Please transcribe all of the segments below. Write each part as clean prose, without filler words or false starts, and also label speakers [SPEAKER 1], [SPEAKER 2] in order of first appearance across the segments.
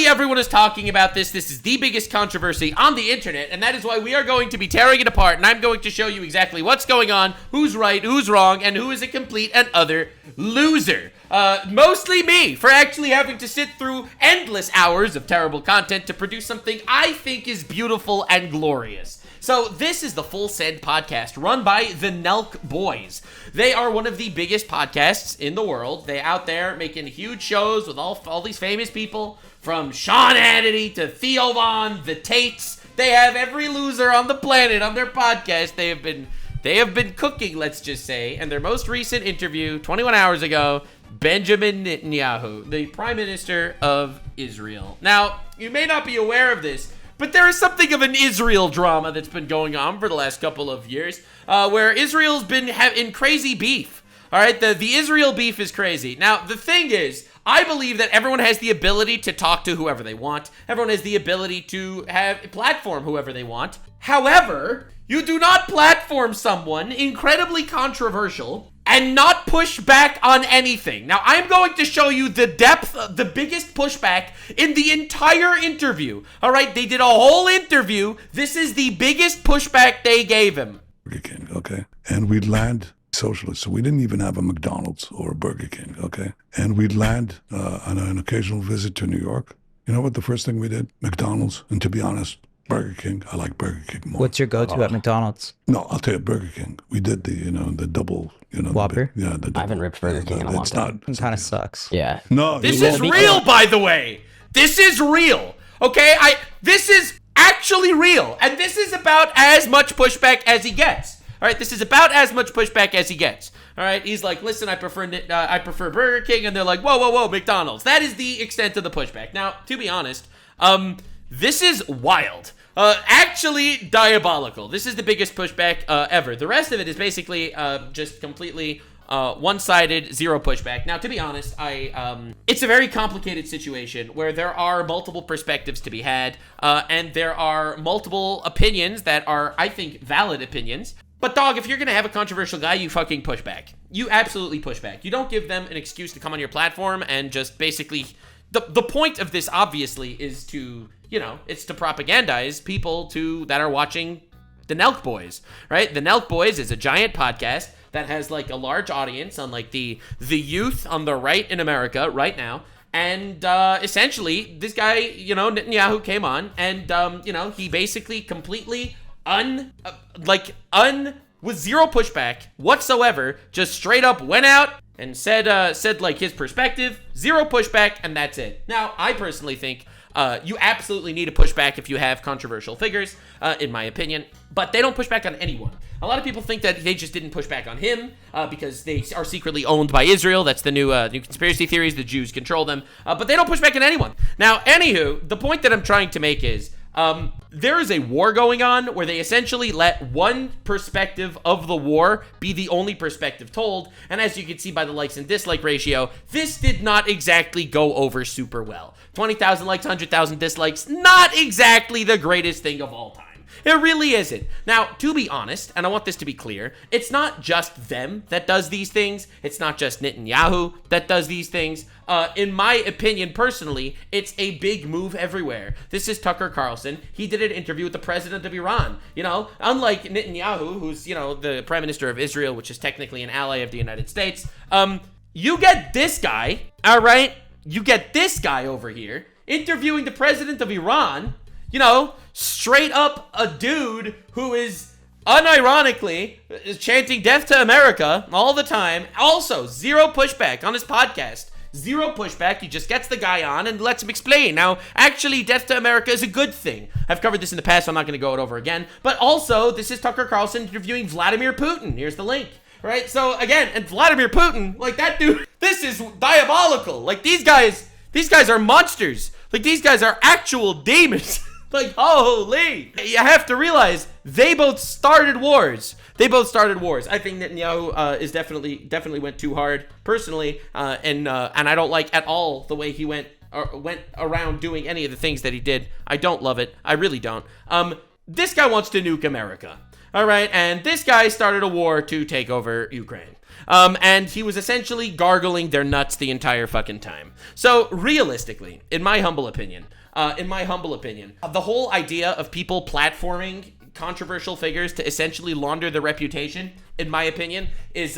[SPEAKER 1] Literally everyone is talking about this. This is the biggest controversy on the internet, and that is why we are going to be tearing it apart, and I'm going to show you exactly what's going on, who's right, who's wrong, and who is a complete and utter loser. Mostly me, for actually having to sit through endless hours of terrible content to produce something I think is beautiful and glorious. So this is the Full Send podcast run by the Nelk Boys. They are one of the biggest podcasts in the world. They're out there making huge shows with all these famous people, from Sean Hannity to Theo Von, the Tates. They have every loser on the planet on their podcast. They have been cooking, let's just say. And their most recent interview, 21 hours ago, Benjamin Netanyahu, the Prime Minister of Israel. Now, you may not be aware of this, but there is something of an Israel drama that's been going on for the last couple of years, where Israel's been in crazy beef. All right, the Israel beef is crazy. Now, the thing is, I believe that everyone has the ability to talk to whoever they want. Everyone has the ability to platform whoever they want. However, you do not platform someone incredibly controversial and not push back on anything. Now, I'm going to show you the depth, the biggest pushback in the entire interview. All right, they did a whole interview. This is the biggest pushback they gave him.
[SPEAKER 2] Burger King, okay? And we'd land socialist, so we didn't even have a McDonald's or a Burger King, okay? And we'd land on an occasional visit to New York. You know what the first thing we did? McDonald's. And to be honest, Burger King. I like Burger King more.
[SPEAKER 3] What's your go-to at McDonald's?
[SPEAKER 2] No, I'll tell you, Burger King. We did the double,
[SPEAKER 3] Whopper?
[SPEAKER 2] The double.
[SPEAKER 4] I haven't ripped Burger King in a long time.
[SPEAKER 3] It kind of sucks.
[SPEAKER 4] Yeah.
[SPEAKER 2] No.
[SPEAKER 1] This is real, by the way. This is real. Okay? This is actually real. And this is about as much pushback as he gets. All right? This is about as much pushback as he gets. All right? He's like, listen, I prefer Burger King. And they're like, whoa, McDonald's. That is the extent of the pushback. Now, to be honest, this is wild. Actually diabolical. This is the biggest pushback ever. The rest of it is basically just completely one-sided, zero pushback. Now, to be honest, it's a very complicated situation where there are multiple perspectives to be had, and there are multiple opinions that are, I think, valid opinions. But dog, if you're going to have a controversial guy, you fucking push back. You absolutely push back. You don't give them an excuse to come on your platform and just basically... The point of this, obviously, is to, it's to propagandize people that are watching the Nelk Boys, right? The Nelk Boys is a giant podcast that has, like, a large audience on, like, the youth on the right in America right now. And, essentially, this guy, Netanyahu came on and, he basically completely with zero pushback whatsoever, just straight up went out and said like his perspective, zero pushback, and that's it. Now, I personally think you absolutely need to push back if you have controversial figures, in my opinion, but they don't push back on anyone. A lot of people think that they just didn't push back on him because they are secretly owned by Israel. That's the new conspiracy theories. The Jews control them, but they don't push back on anyone. Now, anywho, the point that I'm trying to make is there is a war going on where they essentially let one perspective of the war be the only perspective told. And as you can see by the likes and dislike ratio, this did not exactly go over super well. 20,000 likes, 100,000 dislikes, not exactly the greatest thing of all time. It really isn't. Now, to be honest, and I want this to be clear, it's not just them that does these things. It's not just Netanyahu that does these things. In my opinion, personally, it's a big move everywhere. This is Tucker Carlson. He did an interview with the president of Iran. Unlike Netanyahu, who's, the prime minister of Israel, which is technically an ally of the United States, you get this guy, all right? You get this guy over here interviewing the president of Iran, straight up a dude who is unironically chanting death to America all the time. Also, zero pushback on his podcast. Zero pushback. He just gets the guy on and lets him explain. Now, actually, death to America is a good thing. I've covered this in the past, so I'm not going to go it over again. But also, this is Tucker Carlson interviewing Vladimir Putin. Here's the link. Right? So, again, and Vladimir Putin, like that dude, this is diabolical. Like, these guys are monsters. Like, these guys are actual demons. Like, holy. You have to realize they both started wars. I think Netanyahu is definitely went too hard personally, and I don't like at all the way he went around doing any of the things that he did. I don't love it. I really don't. This guy wants to nuke America. All right, and this guy started a war to take over Ukraine. And he was essentially gargling their nuts the entire fucking time. So realistically, in my humble opinion, the whole idea of people platforming controversial figures to essentially launder their reputation, in my opinion, is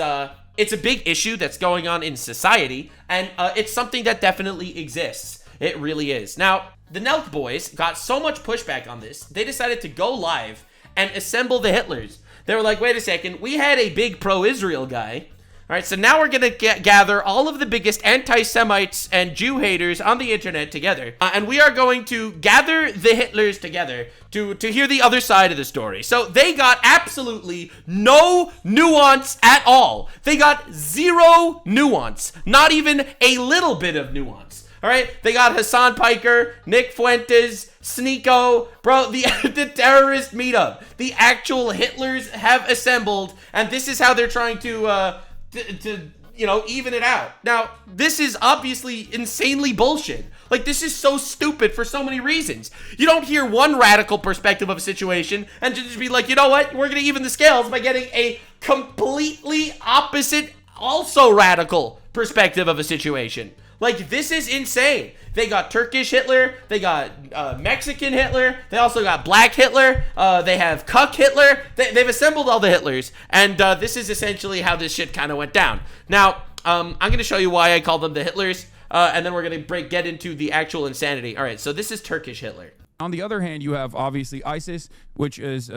[SPEAKER 1] it's a big issue that's going on in society, and it's something that definitely exists. It really is. Now, the Nelk boys got so much pushback on this, they decided to go live and assemble the Hitlers. They were like, wait a second, we had a big pro-Israel guy. All right, so now we're going to gather all of the biggest anti-Semites and Jew haters on the internet together. And we are going to gather the Hitlers together to hear the other side of the story. So they got absolutely no nuance at all. They got zero nuance, not even a little bit of nuance. All right, they got Hassan Piker, Nick Fuentes, Sneeko, bro, the terrorist meetup. The actual Hitlers have assembled, and this is how they're trying to even it out. Now, this is obviously insanely bullshit. Like, this is so stupid for so many reasons. You don't hear one radical perspective of a situation and just be like, you know what, we're gonna even the scales by getting a completely opposite, also radical perspective of a situation. Like, this is insane. They got Turkish Hitler, they got Mexican Hitler, they also got Black Hitler, they have Cuck Hitler, they've assembled all the Hitlers, and this is essentially how this shit kind of went down. Now, I'm going to show you why I call them the Hitlers, and then we're going to get into the actual insanity. All right, so this is Turkish Hitler.
[SPEAKER 5] On the other hand, you have obviously ISIS, which is,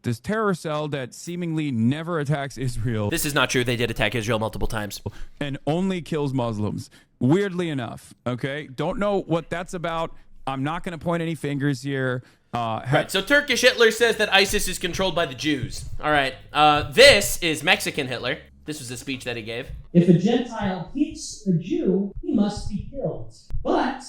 [SPEAKER 5] this terror cell that seemingly never attacks Israel.
[SPEAKER 1] This is not true. They did attack Israel multiple times.
[SPEAKER 5] And only kills Muslims. Weirdly enough, okay? Don't know what that's about. I'm not going to point any fingers here.
[SPEAKER 1] Right, so Turkish Hitler says that ISIS is controlled by the Jews. All right, this is Mexican Hitler. This was a speech that he gave.
[SPEAKER 6] If a Gentile hits a Jew, he must be killed. But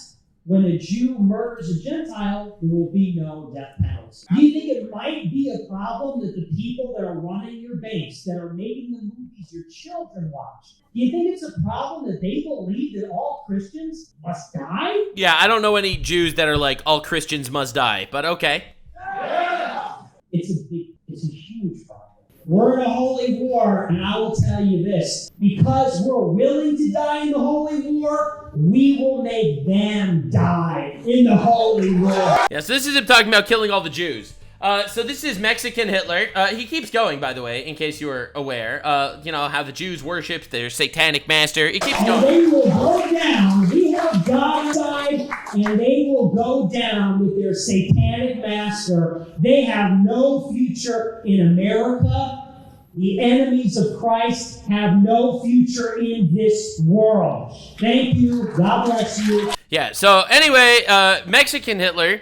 [SPEAKER 6] when a Jew murders a Gentile, there will be no death penalty. Do you think it might be a problem that the people that are running your base, that are making the movies your children watch, do you think it's a problem that they believe that all Christians must die?
[SPEAKER 1] Yeah, I don't know any Jews that are like, all Christians must die, but okay.
[SPEAKER 6] It's a huge problem. We're in a holy war, and I will tell you this. Because we're willing to die in the holy war, we will make them die in the holy war.
[SPEAKER 1] Yeah, so this is him talking about killing all the Jews. So this is Mexican Hitler. He keeps going, by the way, in case you were aware. How the Jews worship their satanic master. It keeps going.
[SPEAKER 6] And they will go down. We have God inside, and they will go down with their satanic master. They have no future in America. The enemies of Christ have no future in this world. Thank you. God bless you.
[SPEAKER 1] Yeah, so anyway, Mexican Hitler,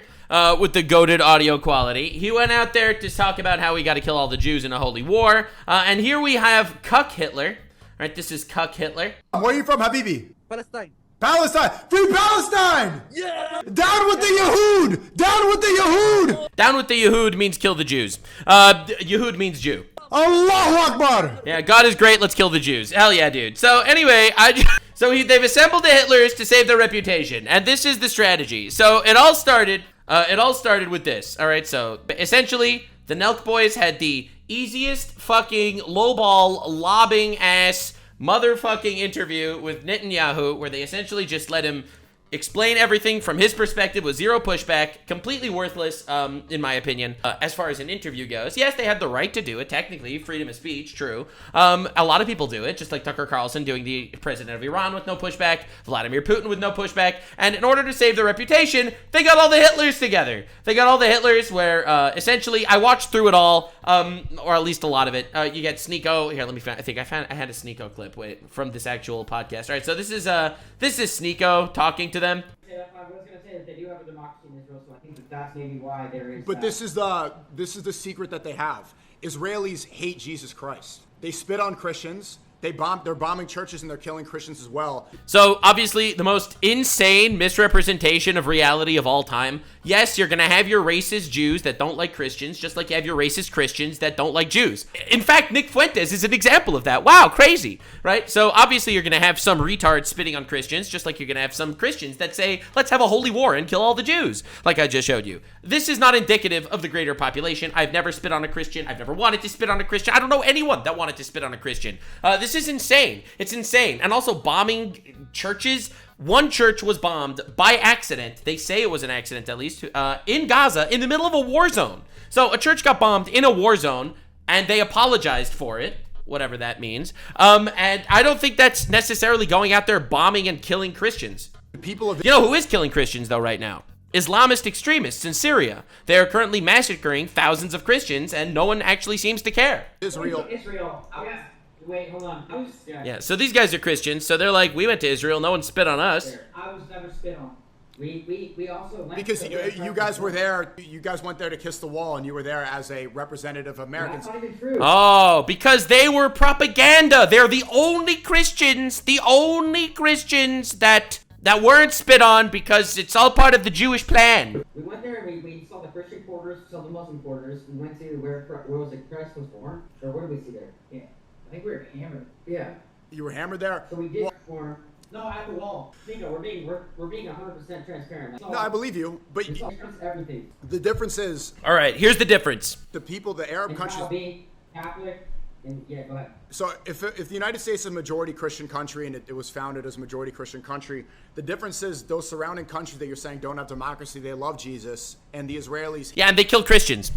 [SPEAKER 1] with the goated audio quality, he went out there to talk about how we got to kill all the Jews in a holy war. And here we have Cuck Hitler. All right, this is Cuck Hitler.
[SPEAKER 7] Where are you from, Habibi?
[SPEAKER 8] Palestine.
[SPEAKER 7] Palestine! Free Palestine!
[SPEAKER 8] Yeah!
[SPEAKER 7] Down with the Yehud! Down with the Yehud!
[SPEAKER 1] Down with the Yehud means kill the Jews. Yehud means Jew.
[SPEAKER 7] Allahu Akbar!
[SPEAKER 1] Yeah, God is great, let's kill the Jews. Hell yeah, dude. So anyway, they've assembled the Hitlers to save their reputation, and this is the strategy. So it all started with this. All right, so essentially, the Nelk boys had the easiest fucking lowball lobbing ass motherfucking interview with Netanyahu, where they essentially just let him explain everything from his perspective with zero pushback, completely worthless, in my opinion, as far as an interview goes. Yes, they had the right to do it, technically, freedom of speech, true. A lot of people do it, just like Tucker Carlson doing the president of Iran with no pushback, Vladimir Putin with no pushback, and in order to save their reputation, they got all the Hitlers together. They got all the Hitlers where, essentially, I watched through it all, or at least a lot of it. You get Sneeko, here, let me find, I had a Sneeko clip, from this actual podcast. All right, so this is Sneeko talking to them.
[SPEAKER 9] I was going to say that they do have a democracy in Israel, so I think that's maybe why there is.
[SPEAKER 7] But this is the secret that they have. Israelis hate Jesus Christ. They spit on Christians. They're bombing churches and they're killing Christians as well.
[SPEAKER 1] So obviously the most insane misrepresentation of reality of all time. Yes, you're gonna have your racist Jews that don't like Christians, just like you have your racist Christians that don't like Jews. In fact, Nick Fuentes is an example of that. Wow, crazy, right? So obviously you're gonna have some retards spitting on Christians, just like you're gonna have some Christians that say, let's have a holy war and kill all the Jews, like I just showed you. This is not indicative of the greater population. I've never spit on a Christian. I've never wanted to spit on a Christian. I don't know anyone that wanted to spit on a Christian. This is insane. It's insane. And also bombing churches. One church was bombed by accident. They say it was an accident, at least, in Gaza, in the middle of a war zone. So a church got bombed in a war zone, and they apologized for it, whatever that means. And I don't think that's necessarily going out there bombing and killing Christians. You know who is killing Christians, though, right now? Islamist extremists in Syria. They are currently massacring thousands of Christians, and no one actually seems to care.
[SPEAKER 9] Israel. Wait, hold on.
[SPEAKER 1] Yeah, so these guys are Christians, so they're like, we went to Israel, no one spit on us.
[SPEAKER 9] I was never spit on. We also went
[SPEAKER 7] because you guys were there. You guys went there to kiss the wall, and you were there as a representative of Americans.
[SPEAKER 9] That's not even true.
[SPEAKER 1] Oh, because they were propaganda. They're the only Christians that weren't spit on because it's all part of the Jewish plan.
[SPEAKER 9] We went there and we saw the Christian quarters, saw the Muslim quarters. We went to where was it? Christ was born, or what did we see there? Yeah, I think we were hammered. Yeah.
[SPEAKER 7] You were hammered there.
[SPEAKER 9] So we did form. No, at the wall. Nico, we're being 100% transparent.
[SPEAKER 7] No, I believe you, but
[SPEAKER 9] everything.
[SPEAKER 7] The difference is.
[SPEAKER 1] All right, here's the difference.
[SPEAKER 7] The Arab countries.
[SPEAKER 9] Being Catholic. And yeah, go ahead.
[SPEAKER 7] So if the United States is a majority Christian country and it was founded as a majority Christian country, the difference is those surrounding countries that you're saying don't have democracy, they love Jesus, and the Israelis.
[SPEAKER 1] Yeah, and they kill Christians.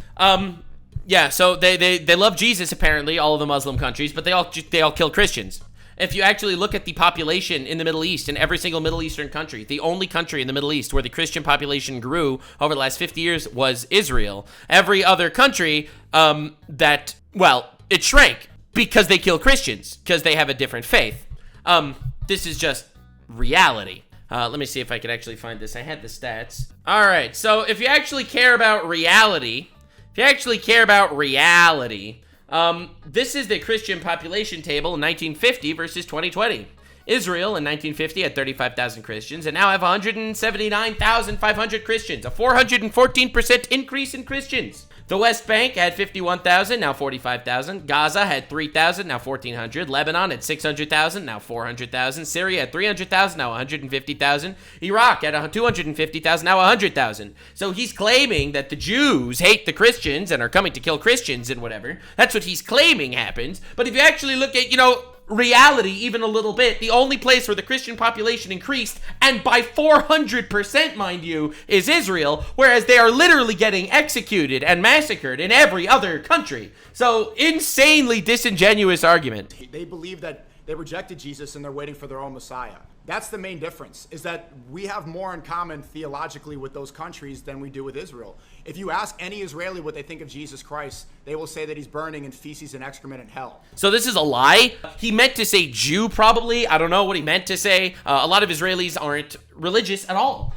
[SPEAKER 1] Yeah, so they love Jesus apparently, all of the Muslim countries, but they all kill Christians. If you actually look at the population in the Middle East, in every single Middle Eastern country, the only country in the Middle East where the Christian population grew over the last 50 years was Israel. Every other country it shrank because they kill Christians, because they have a different faith. This is just reality. Let me see if I could actually find this. I had the stats. All right, so if you actually care about reality, this is the Christian population table in 1950 versus 2020. Israel in 1950 had 35,000 Christians and now have 179,500 Christians, a 414% increase in Christians. The West Bank had 51,000, now 45,000. Gaza had 3,000, now 1,400. Lebanon had 600,000, now 400,000. Syria had 300,000, now 150,000. Iraq had 250,000, now 100,000. So he's claiming that the Jews hate the Christians and are coming to kill Christians and whatever. That's what he's claiming happens. But if you actually look at, reality even a little bit, the only place where the Christian population increased, and by 400%, mind you, is Israel, whereas they are literally getting executed and massacred in every other country. So, insanely disingenuous argument.
[SPEAKER 7] They believe that they rejected Jesus and they're waiting for their own Messiah. That's the main difference, is that we have more in common theologically with those countries than we do with Israel. If you ask any Israeli what they think of Jesus Christ, they will say that he's burning in feces and excrement in hell.
[SPEAKER 1] So this is a lie? He meant to say Jew, probably. I don't know what he meant to say. A lot of Israelis aren't religious at all.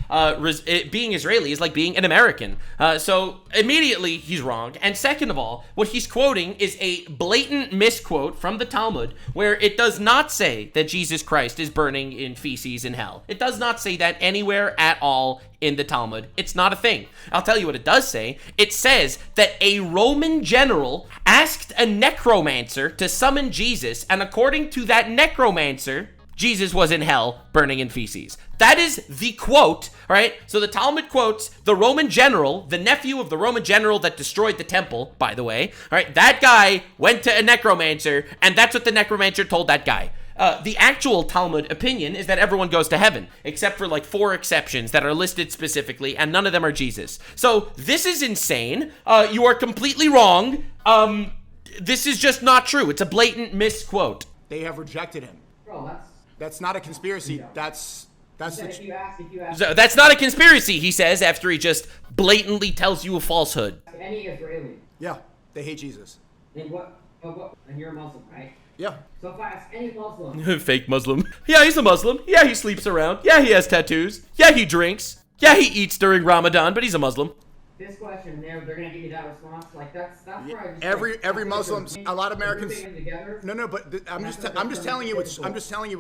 [SPEAKER 1] Being Israeli is like being an American. So immediately he's wrong. And second of all, what he's quoting is a blatant misquote from the Talmud, where it does not say that Jesus Christ is burning in feces in hell. It does not say that anywhere at all in the Talmud. It's not a thing. I'll tell you what it does say. It says that a Roman general asked a necromancer to summon Jesus, and according to that necromancer, Jesus was in hell burning in feces. That is the quote, right? So the Talmud quotes the Roman general, the nephew of the Roman general that destroyed the temple, by the way. All right, that guy went to a necromancer, and that's what the necromancer told that guy. The actual Talmud opinion is that everyone goes to heaven, except for like 4 exceptions that are listed specifically, and none of them are Jesus. So this is insane. You are completely wrong. This is just not true. It's a blatant misquote.
[SPEAKER 7] They have rejected him.
[SPEAKER 9] Bro,
[SPEAKER 7] that's not a conspiracy. That's
[SPEAKER 9] if you ask.
[SPEAKER 1] So that's not a conspiracy, he says, after he just blatantly tells you a falsehood.
[SPEAKER 9] Any Israeli.
[SPEAKER 7] Yeah, they hate Jesus.
[SPEAKER 9] And and you're a Muslim, right?
[SPEAKER 7] Yeah.
[SPEAKER 9] So if I ask any Muslim.
[SPEAKER 1] Fake Muslim. Yeah, he's a Muslim. Yeah, he sleeps around. Yeah, he has tattoos. Yeah, he drinks. Yeah, he eats during Ramadan, but he's a Muslim.
[SPEAKER 9] this question, they're gonna give you that response. Like that's where I just,
[SPEAKER 7] every Muslim, a lot of Americans.
[SPEAKER 9] Together.
[SPEAKER 7] No, but I'm just telling you what's true.
[SPEAKER 1] I'm just telling you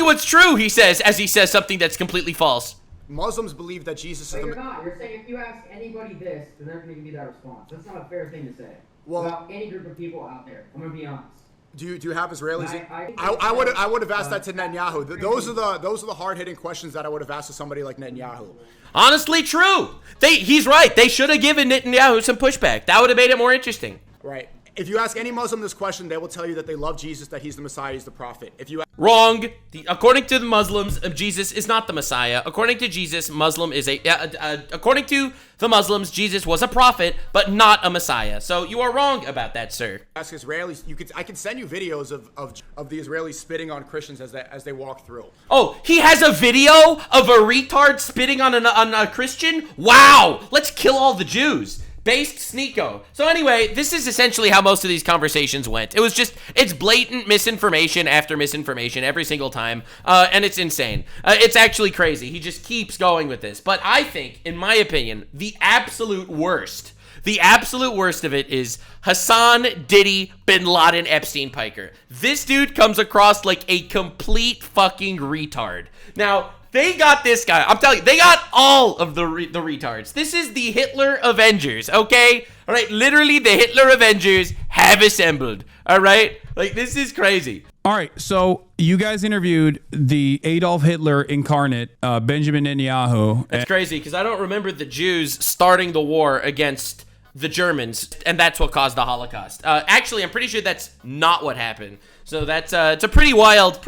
[SPEAKER 1] what's true, he says, as he says something that's completely false.
[SPEAKER 7] Muslims believe that Jesus is
[SPEAKER 9] But
[SPEAKER 7] the.
[SPEAKER 9] you're not. You're saying if you ask anybody this, then they're gonna give you that response. That's not a fair thing to say.
[SPEAKER 7] Well,
[SPEAKER 9] about any group of people out there. I'm gonna be honest.
[SPEAKER 7] Do you have Israelis?
[SPEAKER 9] I
[SPEAKER 7] would have asked that to Netanyahu. Those are the hard hitting questions that I would have asked to somebody like Netanyahu.
[SPEAKER 1] Honestly, true. He's right. They should have given Netanyahu some pushback. That would have made it more interesting.
[SPEAKER 7] Right. If you ask any Muslim this question, they will tell you that they love Jesus, that he's the Messiah, he's the prophet. If you
[SPEAKER 1] Wrong. According to the Muslims, Jesus is not the Messiah. According to Jesus, according to the Muslims, Jesus was a prophet, but not a Messiah. So you are wrong about that, sir.
[SPEAKER 7] ask Israelis, I can send you videos of the Israelis spitting on Christians as they walk through.
[SPEAKER 1] Oh, he has a video of a retard spitting on a Christian? Wow. Let's kill all the Jews. Based Sneeko. So anyway, this is essentially how most of these conversations went. It's blatant misinformation after misinformation every single time, and it's insane. It's actually crazy. He just keeps going with this. But I think, in my opinion, the absolute worst of it is Hassan Diddy Bin Laden Epstein Piker. This dude comes across like a complete fucking retard. Now, they got this guy. I'm telling you, they got all of the retards. This is the Hitler Avengers, okay? All right, literally the Hitler Avengers have assembled, all right? Like, this is crazy.
[SPEAKER 5] All right, so you guys interviewed the Adolf Hitler incarnate, Benjamin Netanyahu.
[SPEAKER 1] That's crazy, because I don't remember the Jews starting the war against the Germans, and that's what caused the Holocaust. Actually, I'm pretty sure that's not what happened. So that's it's a pretty wild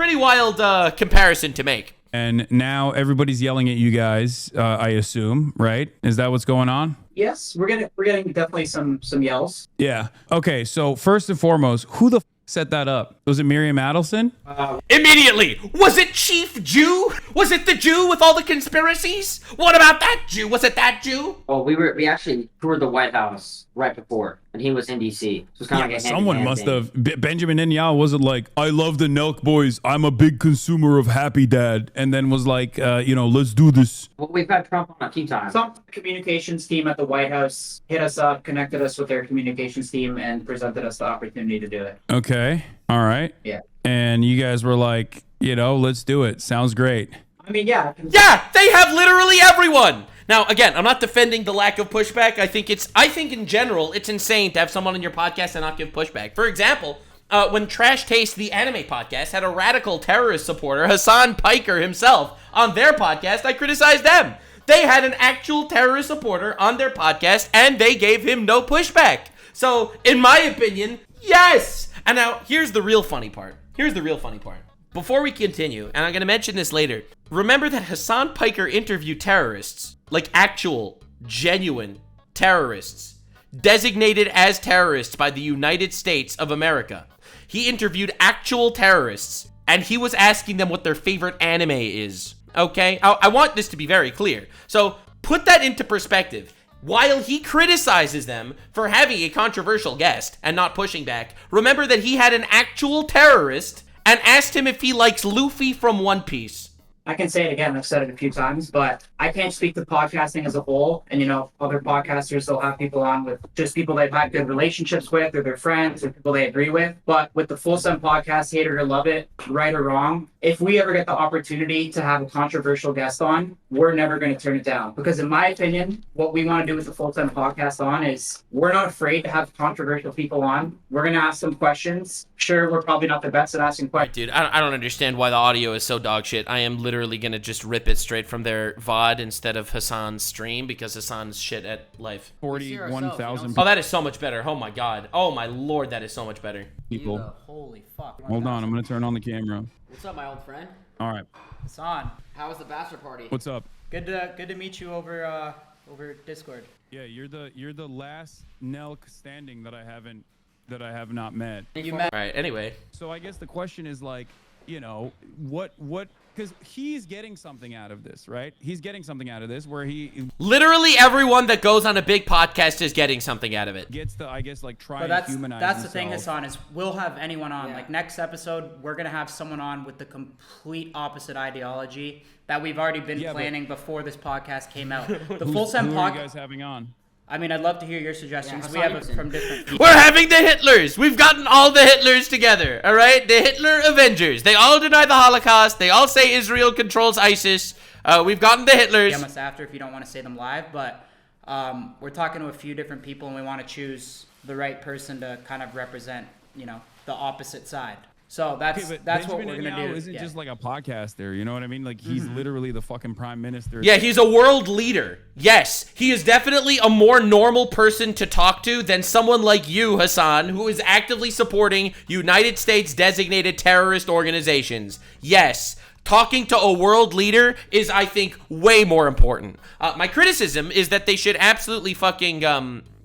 [SPEAKER 1] comparison to make.
[SPEAKER 5] And now everybody's yelling at you guys, I assume, right? Is that what's going on?
[SPEAKER 8] Yes, we're getting definitely some yells.
[SPEAKER 5] Yeah. Okay, so first and foremost, who the set that up? Was it Miriam Adelson?
[SPEAKER 1] Immediately! Was it Chief Jew? Was it the Jew with all the conspiracies? What about that Jew? Was it that Jew?
[SPEAKER 10] Well, we actually toured the White House right before, and he was in D.C. So it's kind of like a
[SPEAKER 5] someone must have. Benjamin Netanyahu wasn't like, I love the Nelk boys. I'm a big consumer of Happy Dad, and then was like, let's do this.
[SPEAKER 10] Well, we've had Trump on a few times.
[SPEAKER 8] Some communications team at the White House hit us up, connected us with their communications team, and presented us the opportunity to do it.
[SPEAKER 5] Okay. All right.
[SPEAKER 8] Yeah.
[SPEAKER 5] And you guys were like, let's do it. Sounds great.
[SPEAKER 8] I mean, yeah.
[SPEAKER 1] Yeah, they have literally everyone. Now, again, I'm not defending the lack of pushback. I think in general, it's insane to have someone on your podcast and not give pushback. For example, when Trash Taste, the anime podcast, had a radical terrorist supporter, Hassan Piker himself, on their podcast, I criticized them. They had an actual terrorist supporter on their podcast, and they gave him no pushback. So, in my opinion, yes. And now, here's the real funny part. Before we continue, and I'm going to mention this later, remember that Hassan Piker interviewed terrorists, like actual, genuine terrorists, designated as terrorists by the United States of America. He interviewed actual terrorists, and he was asking them what their favorite anime is, okay? I want this to be very clear. So, put that into perspective. While he criticizes them for having a controversial guest and not pushing back, remember that he had an actual terrorist and asked him if he likes Luffy from One Piece.
[SPEAKER 8] I can say it again, I've said it a few times, but I can't speak to podcasting as a whole. And, other podcasters, they'll have people on with just people they've had good relationships with, or their friends, or people they agree with. But with the Full Send podcast, hate it or love it, right or wrong, if we ever get the opportunity to have a controversial guest on, we're never going to turn it down. Because in my opinion, what we want to do with the Full Send podcast on is we're not afraid to have controversial people on. We're going to ask them questions. Sure, we're probably not the best at asking questions.
[SPEAKER 1] Dude, I don't understand why the audio is so dog shit. I am literally going to just rip it straight from their VOD instead of Hassan's stream because Hassan's shit at life.
[SPEAKER 5] 41,000
[SPEAKER 1] Oh, that is so much better. Oh my god. Oh my lord, that is so much better.
[SPEAKER 5] people.
[SPEAKER 9] Holy fuck.
[SPEAKER 5] Hold on, I'm going to turn on the camera.
[SPEAKER 9] What's up, my old friend?
[SPEAKER 5] All right.
[SPEAKER 11] Hassan,
[SPEAKER 9] How was the bachelor party?
[SPEAKER 5] What's up?
[SPEAKER 11] good to meet you over Discord.
[SPEAKER 5] Yeah, you're the last Nelk standing that I have not met.
[SPEAKER 11] You met.
[SPEAKER 1] All right, anyway.
[SPEAKER 5] So I guess the question is like, what because he's getting something out of this, right? He's getting something out of this where he
[SPEAKER 1] Literally everyone that goes on a big podcast is getting something out of it.
[SPEAKER 5] gets to, I guess, like try
[SPEAKER 11] But
[SPEAKER 5] and humanize
[SPEAKER 11] that's the thing,
[SPEAKER 5] himself.
[SPEAKER 11] Hassan, is we'll have anyone on.
[SPEAKER 9] Yeah.
[SPEAKER 11] Like next episode, we're gonna have someone on with the complete opposite ideology that we've already been
[SPEAKER 5] Yeah, but-
[SPEAKER 11] planning before this podcast came out. The
[SPEAKER 5] Who's-
[SPEAKER 11] full sem
[SPEAKER 5] who are you
[SPEAKER 11] podcast.
[SPEAKER 5] guys having on?
[SPEAKER 11] I mean, I'd love to hear your suggestions.
[SPEAKER 9] Yeah,
[SPEAKER 11] we have it
[SPEAKER 9] Hassan,
[SPEAKER 11] from different people.
[SPEAKER 1] We're having the Hitlers. We've gotten all the Hitlers together, all right? The Hitler Avengers. They all deny the Holocaust. They all say Israel controls ISIS. We've gotten the Hitlers.
[SPEAKER 11] DM us after if you don't want to say them live, but we're talking to a few different people, and we want to choose the right person to kind of represent, the opposite side. So that's
[SPEAKER 5] Okay, but
[SPEAKER 11] that's what
[SPEAKER 5] Benjamin
[SPEAKER 11] we're gonna
[SPEAKER 5] Netanyahu
[SPEAKER 11] do.
[SPEAKER 5] isn't
[SPEAKER 11] Yeah.
[SPEAKER 5] just like a podcaster, you know what I mean? Like he's literally the fucking prime minister.
[SPEAKER 1] Yeah, he's a world leader. Yes, he is definitely a more normal person to talk to than someone like you, Hassan, who is actively supporting United States designated terrorist organizations. Yes, talking to a world leader is, I think, way more important. My criticism is that they should absolutely fucking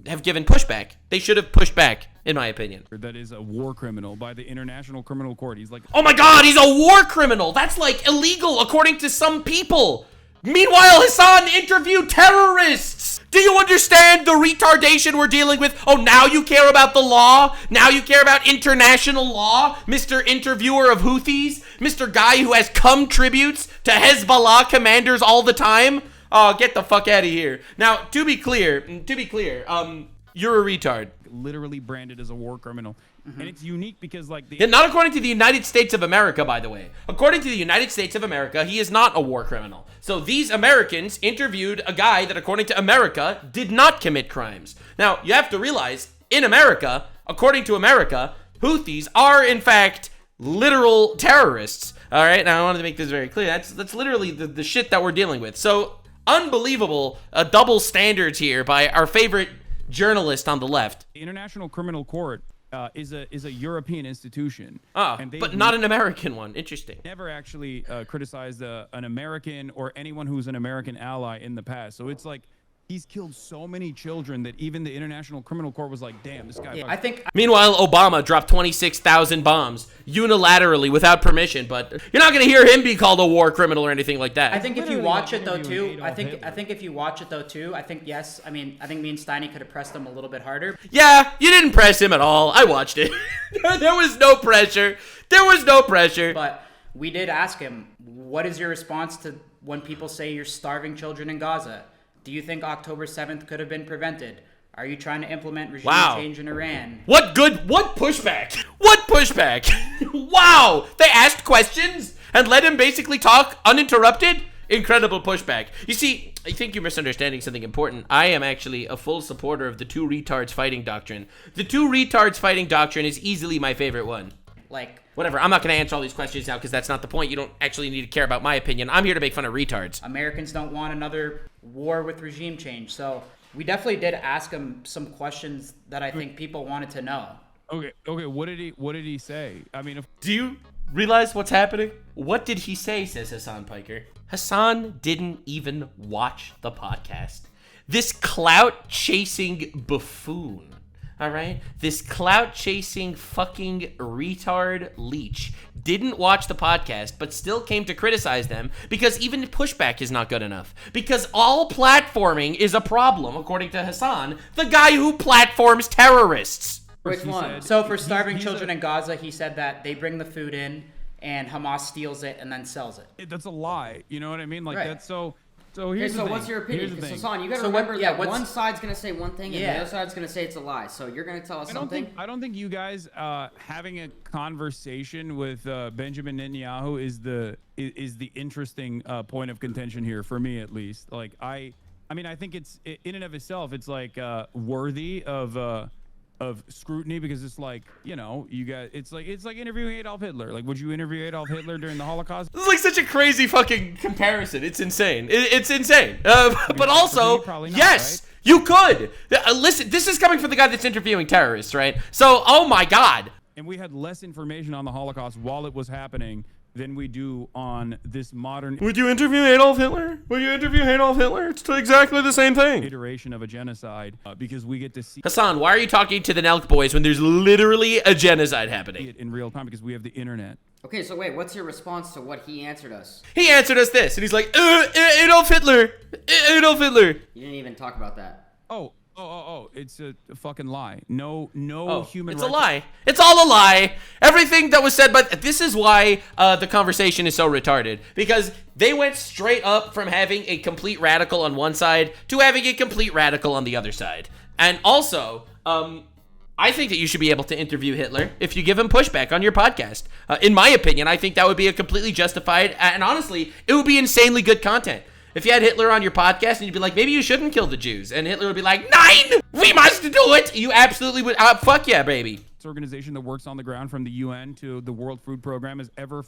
[SPEAKER 1] have given pushback. They should have pushed back, in my opinion.
[SPEAKER 5] That is a war criminal by the International Criminal Court. He's like,
[SPEAKER 1] Oh my god, he's a war criminal! That's like illegal according to some people! Meanwhile, Hassan interviewed terrorists! Do you understand the retardation we're dealing with? Oh, now you care about the law? Now you care about international law? Mr. Interviewer of Houthis? Mr. Guy who has cum tributes to Hezbollah commanders all the time? Oh, get the fuck out of here. Now, to be clear, you're a retard.
[SPEAKER 5] literally branded as a war criminal. And it's unique because like the
[SPEAKER 1] Yeah, not according to the United States of America, by the way. According to the United States of America, he is not a war criminal. So these Americans interviewed a guy that, according to America, did not commit crimes. Now, you have to realize, in America, according to America, Houthis are, in fact, literal terrorists. All right? Now, I wanted to make this very clear. That's literally the shit that we're dealing with. So, unbelievable double standards here by our favorite journalist on the left.
[SPEAKER 5] The International Criminal Court is a European institution.
[SPEAKER 1] And but not an American one. Interesting.
[SPEAKER 5] Never actually criticized an American or anyone who's an American ally in the past. So it's like he's killed so many children that even the International Criminal Court was like, damn, this guy.
[SPEAKER 11] Yeah, I think.
[SPEAKER 1] Meanwhile, Obama dropped 26,000 bombs unilaterally without permission, but you're not going to hear him be called a war criminal or anything like that.
[SPEAKER 11] I think if you
[SPEAKER 5] Literally
[SPEAKER 11] watch
[SPEAKER 5] like
[SPEAKER 11] it though too,
[SPEAKER 5] interviewing
[SPEAKER 11] I think
[SPEAKER 5] Hitler.
[SPEAKER 11] if you watch it though too, I think yes. I mean, I think me and Steiny could have pressed him a little bit harder.
[SPEAKER 1] Yeah, you didn't press him at all. I watched it. There was no pressure. There was no pressure.
[SPEAKER 11] But we did ask him, what is your response to when people say you're starving children in Gaza? Do you think October 7th could have been prevented? Are you trying to implement regime change in Iran?
[SPEAKER 1] What pushback? What pushback? Wow, they asked questions and let him basically talk uninterrupted? Incredible pushback. You see, I think you're misunderstanding something important. I am actually a full supporter of the two retards fighting doctrine. The two retards fighting doctrine is easily my favorite one.
[SPEAKER 11] Like,
[SPEAKER 1] whatever, I'm not going to answer all these questions now because that's not the point. You don't actually need to care about my opinion. I'm here to make fun of retards.
[SPEAKER 11] Americans don't want another war with regime change. So we definitely did ask him some questions that I think people wanted to know.
[SPEAKER 5] Okay. What did he say? I mean,
[SPEAKER 1] Do you realize what's happening? What did he say, says Hassan Piker. Hassan didn't even watch the podcast. This clout-chasing buffoon, all right? This clout-chasing fucking retard leech didn't watch the podcast, but still came to criticize them because even pushback is not good enough. Because all platforming is a problem, according to Hassan, the guy who platforms terrorists.
[SPEAKER 9] Which one?
[SPEAKER 11] So for starving children in Gaza, he said that they bring the food in and Hamas steals it and then sells it.
[SPEAKER 5] that's a lie. You know what I mean? Like
[SPEAKER 11] Right.
[SPEAKER 5] that's so. So
[SPEAKER 9] Okay,
[SPEAKER 5] here's the
[SPEAKER 9] so
[SPEAKER 5] thing.
[SPEAKER 9] what's your opinion?
[SPEAKER 5] Here's the
[SPEAKER 9] Because
[SPEAKER 5] thing.
[SPEAKER 9] Hassan, you gotta
[SPEAKER 11] So what-
[SPEAKER 9] remember
[SPEAKER 11] yeah,
[SPEAKER 9] that
[SPEAKER 11] what's-
[SPEAKER 9] one side's gonna say one thing and
[SPEAKER 11] Yeah.
[SPEAKER 9] the other side's gonna say it's a lie. So you're gonna tell us something.
[SPEAKER 5] I don't think you guys having a conversation with Benjamin Netanyahu is the interesting point of contention here for me at least. Like I mean I think it's in and of itself it's like worthy of scrutiny because it's like you guys it's like interviewing Adolf Hitler. Like would you interview Adolf Hitler during the Holocaust?
[SPEAKER 1] This is like such a crazy fucking comparison. It's insane. It's insane. But also,
[SPEAKER 5] probably not,
[SPEAKER 1] yes, you could. Listen, this is coming from the guy that's interviewing terrorists, right? So, oh my God.
[SPEAKER 5] And we had less information on the Holocaust while it was happening than we do on this modern
[SPEAKER 1] Would you interview Adolf Hitler? Would you interview Adolf Hitler? It's exactly the same thing.
[SPEAKER 5] iteration of a genocide because we get to see
[SPEAKER 1] Hassan, why are you talking to the Nelk boys when there's literally a genocide happening?
[SPEAKER 5] it in real time because we have the internet.
[SPEAKER 12] Okay, so wait, what's your response to what he answered us?
[SPEAKER 1] He answered us this, and he's like, Adolf Hitler, Adolf Hitler.
[SPEAKER 12] You didn't even talk about that.
[SPEAKER 5] Oh, it's a fucking lie. No human
[SPEAKER 1] It's
[SPEAKER 5] rights.
[SPEAKER 1] a lie. It's all a lie. Everything that was said, but this is why the conversation is so retarded, because they went straight up from having a complete radical on one side to having a complete radical on the other side. And also, I think that you should be able to interview Hitler if you give him pushback on your podcast. In my opinion, I think that would be a completely justified, and honestly, it would be insanely good content. If you had Hitler on your podcast and you'd be like, maybe you shouldn't kill the Jews, and Hitler would be like, 9! We must do it! You absolutely would. Fuck yeah, baby.
[SPEAKER 5] This organization that works on the ground from the UN to the World Food Program has ever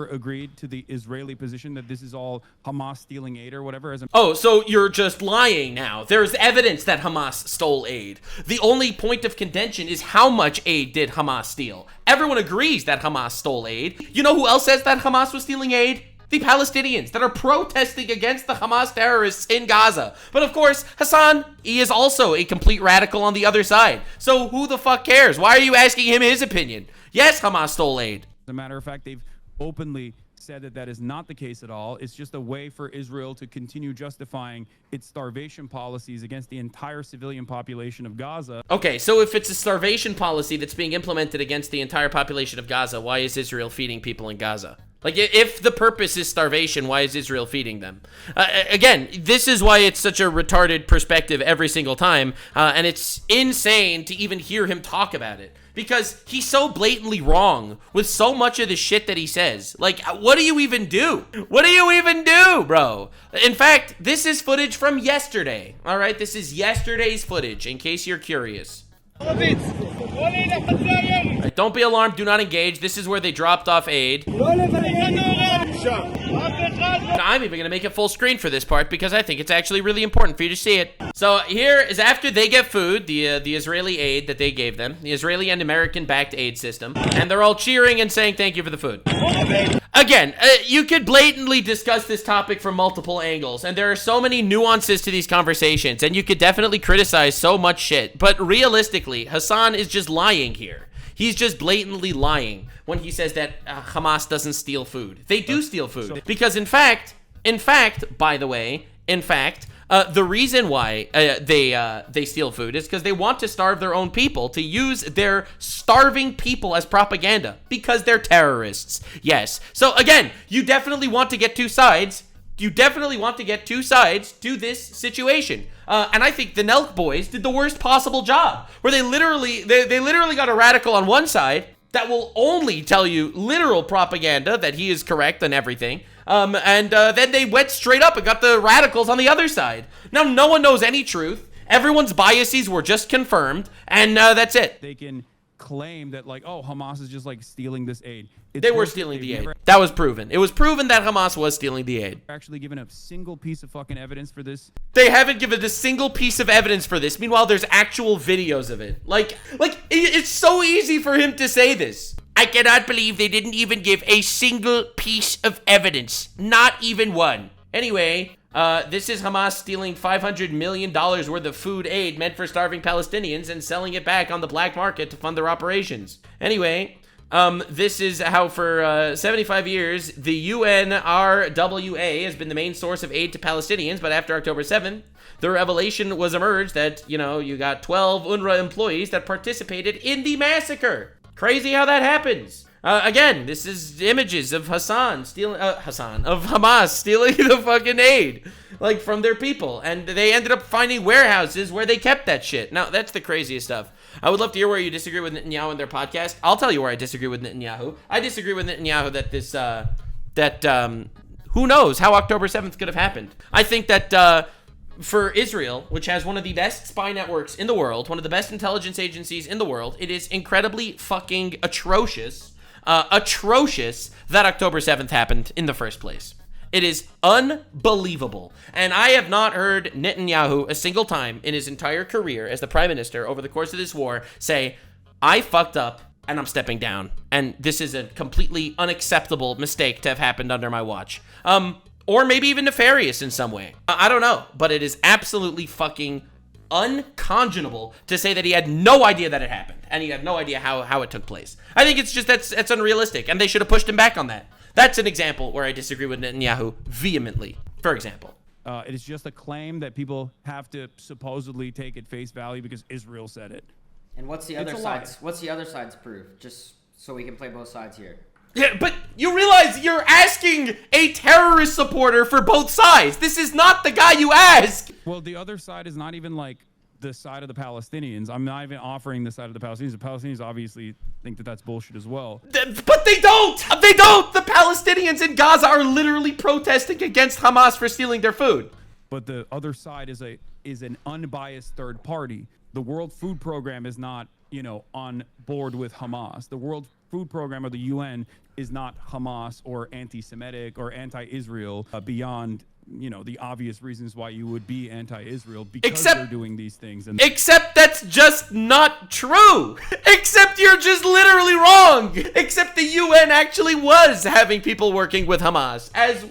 [SPEAKER 5] agreed to the Israeli position that this is all Hamas stealing aid or whatever.
[SPEAKER 1] Oh, so you're just lying now. There's evidence that Hamas stole aid. The only point of contention is how much aid did Hamas steal. Everyone agrees that Hamas stole aid. You know who else says that Hamas was stealing aid? The Palestinians that are protesting against the Hamas terrorists in Gaza. But of course, Hassan, he is also a complete radical on the other side. So who the fuck cares? Why are you asking him his opinion? Yes, Hamas stole aid.
[SPEAKER 5] As a matter of fact, they've openly said that that is not the case at all. It's just a way for Israel to continue justifying its starvation policies against the entire civilian population of Gaza.
[SPEAKER 1] Okay, so if it's a starvation policy that's being implemented against the entire population of Gaza, why is Israel feeding people in Gaza? Like, if the purpose is starvation, why is Israel feeding them? Again, this is why it's such a retarded perspective every single time, and it's insane to even hear him talk about it, because he's so blatantly wrong with so much of the shit that he says. Like, what do you even do? What do you even do, bro? In fact, this is footage from yesterday, all right? This is yesterday's footage, in case you're curious. Right, don't be alarmed. Do not engage. This is where they dropped off aid. I'm even going to make it full screen for this part because I think it's actually really important for you to see it. So here is after they get food, the Israeli aid that they gave them, the Israeli and American-backed aid system, and they're all cheering and saying thank you for the food. Again, you could blatantly discuss this topic from multiple angles, and there are so many nuances to these conversations, and you could definitely criticize so much shit, but realistically, Hassan is just lying here. He's just blatantly lying when he says that Hamas doesn't steal food. They do steal food. Because in fact, by the way, the reason why they steal food is because they want to starve their own people, to use their starving people as propaganda, because they're terrorists. Yes. So again, you definitely want to get two sides. You definitely want to get two sides to this situation. And I think the Nelk boys did the worst possible job, where they literally got a radical on one side that will only tell you literal propaganda that he is correct and everything. And then they went straight up and got the radicals on the other side. Now, no one knows any truth. Everyone's biases were just confirmed, and that's it.
[SPEAKER 5] They can claim that, like, oh, Hamas is just like stealing this aid.
[SPEAKER 1] They were stealing the aid. That was proven. It was proven that Hamas was stealing the aid.
[SPEAKER 5] Actually given a single piece of fucking evidence for this.
[SPEAKER 1] They haven't given a single piece of evidence for this. Meanwhile, there's actual videos of it. Like it's so easy for him to say this. I cannot believe they didn't even give a single piece of evidence. Not even one. Anyway, this is Hamas stealing $500 million worth of food aid meant for starving Palestinians and selling it back on the black market to fund their operations. Anyway, this is how for 75 years, the UNRWA has been the main source of aid to Palestinians, but after October 7th, the revelation was emerged that, you got 12 UNRWA employees that participated in the massacre. Crazy how that happens. Again, this is images of Hamas stealing the fucking aid, like, from their people. And they ended up finding warehouses where they kept that shit. Now, that's the craziest stuff. I would love to hear where you disagree with Netanyahu in their podcast. I'll tell you where I disagree with Netanyahu. I disagree with Netanyahu that who knows how October 7th could have happened. I think that, for Israel, which has one of the best spy networks in the world, one of the best intelligence agencies in the world, it is incredibly fucking atrocious that October 7th happened in the first place. It is unbelievable. And I have not heard Netanyahu a single time in his entire career as the prime minister over the course of this war say, I fucked up and I'm stepping down. And this is a completely unacceptable mistake to have happened under my watch. Or maybe even nefarious in some way. I don't know. But it is absolutely fucking unconscionable to say that he had no idea that it happened, and he had no idea how it took place. I think it's just that's unrealistic, and they should have pushed him back on that. That's an example where I disagree with Netanyahu vehemently, for example.
[SPEAKER 5] It is just a claim that people have to supposedly take at face value because Israel said it.
[SPEAKER 12] And what's the other side's? What's the other side's proof? Just so we can play both sides here.
[SPEAKER 1] Yeah, but you realize you're asking a terrorist supporter for both sides. This is not the guy you ask.
[SPEAKER 5] Well, the other side is not even like the side of the Palestinians. I'm not even offering the side of the Palestinians. The Palestinians obviously think that that's bullshit as well.
[SPEAKER 1] But they don't. They don't. The Palestinians in Gaza are literally protesting against Hamas for stealing their food.
[SPEAKER 5] But the other side is an unbiased third party. The World Food Program is not, on board with Hamas. The World Food Program or the UN is not Hamas or anti-Semitic or anti-Israel beyond, the obvious reasons why you would be anti-Israel because they're doing these things.
[SPEAKER 1] Except that's just not true. Except you're just literally wrong. Except the UN actually was having people working with Hamas as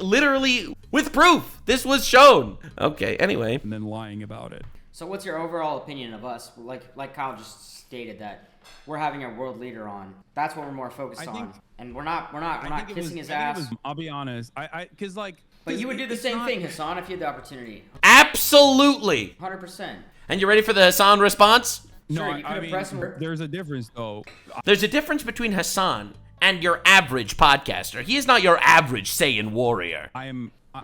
[SPEAKER 1] literally with proof. This was shown. Okay, anyway.
[SPEAKER 5] And then lying about it.
[SPEAKER 12] So what's your overall opinion of us? Like Kyle just stated that we're having a world leader on. That's what we're more focused on. And we're not kissing his ass.
[SPEAKER 5] I'll be honest.
[SPEAKER 12] But you would do the same thing, Hassan, if you had the opportunity.
[SPEAKER 1] Absolutely.
[SPEAKER 12] 100%.
[SPEAKER 1] And you ready for the Hassan response?
[SPEAKER 12] Sure, you could press him.
[SPEAKER 5] There's a difference, though.
[SPEAKER 1] There's a difference between Hassan and your average podcaster. He is not your average Saiyan warrior.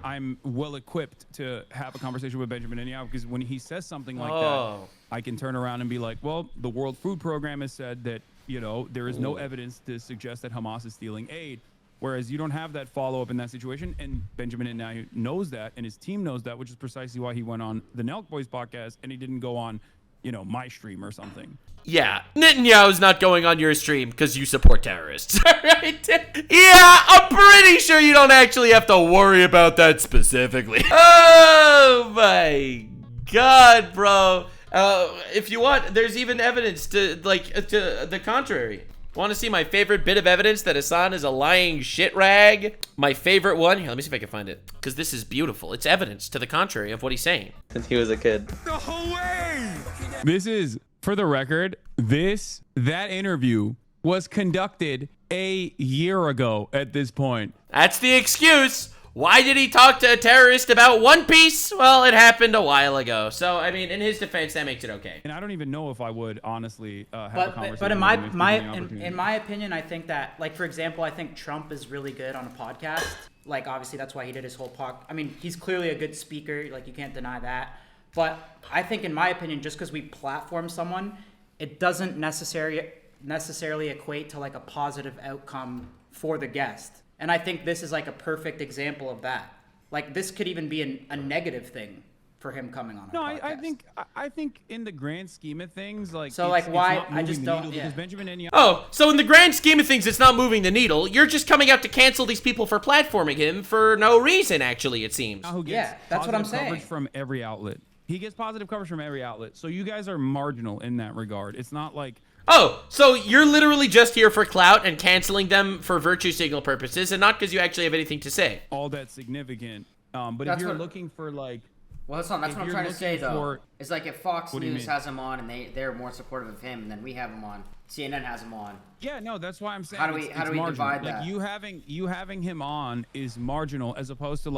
[SPEAKER 5] I'm well equipped to have a conversation with Benjamin Netanyahu because when he says something like that, I can turn around and be like, well, the World Food Program has said that, there is no evidence to suggest that Hamas is stealing aid. Whereas you don't have that follow-up in that situation, and Benjamin Netanyahu knows that, and his team knows that, which is precisely why he went on the Nelk Boys podcast, and he didn't go on, my stream or something.
[SPEAKER 1] Yeah, Netanyahu's not going on your stream because you support terrorists, right? Yeah, I'm pretty sure you don't actually have to worry about that specifically. Oh my God, bro. If you want, there's even evidence to the contrary. Want to see my favorite bit of evidence that Hassan is a lying shit rag? My favorite one? Here, let me see if I can find it. Because this is beautiful. It's evidence to the contrary of what he's saying.
[SPEAKER 3] Since he was a kid.
[SPEAKER 5] No way! This is, for the record, that interview was conducted a year ago at this point.
[SPEAKER 1] That's the excuse. Why did he talk to a terrorist about One Piece? Well, it happened a while ago. So, I mean, in his defense, that makes it okay.
[SPEAKER 5] And I don't even know if I would honestly have a conversation.
[SPEAKER 11] But in my opinion, I think that, for example, I think Trump is really good on a podcast. Obviously, that's why he did his whole I mean, he's clearly a good speaker. You can't deny that. But I think, in my opinion, just because we platform someone, it doesn't necessarily equate to a positive outcome for the guest. And I think this is a perfect example of that. This could even be a negative thing for him coming on.
[SPEAKER 5] I think in the grand scheme of things,
[SPEAKER 11] why I just don't. Yeah.
[SPEAKER 5] Benjamin Netanyahu.
[SPEAKER 1] Oh, so in the grand scheme of things, it's not moving the needle. You're just coming out to cancel these people for platforming him for no reason. Actually, it seems.
[SPEAKER 11] Yeah, that's what I'm saying.
[SPEAKER 5] Coverage from every outlet. He gets positive coverage from every outlet. So you guys are marginal in that regard. It's not like.
[SPEAKER 1] Oh, so you're literally just here for clout and canceling them for virtue signal purposes and not because you actually have anything to say.
[SPEAKER 5] All that significant. But if you're looking for
[SPEAKER 12] Well, that's what I'm trying to say, though. It's if Fox News has him on and they're more supportive of him, and then we have him on, CNN has him on.
[SPEAKER 5] Yeah, no, that's why I'm saying
[SPEAKER 12] how do we divide that?
[SPEAKER 5] You having him on is marginal as opposed to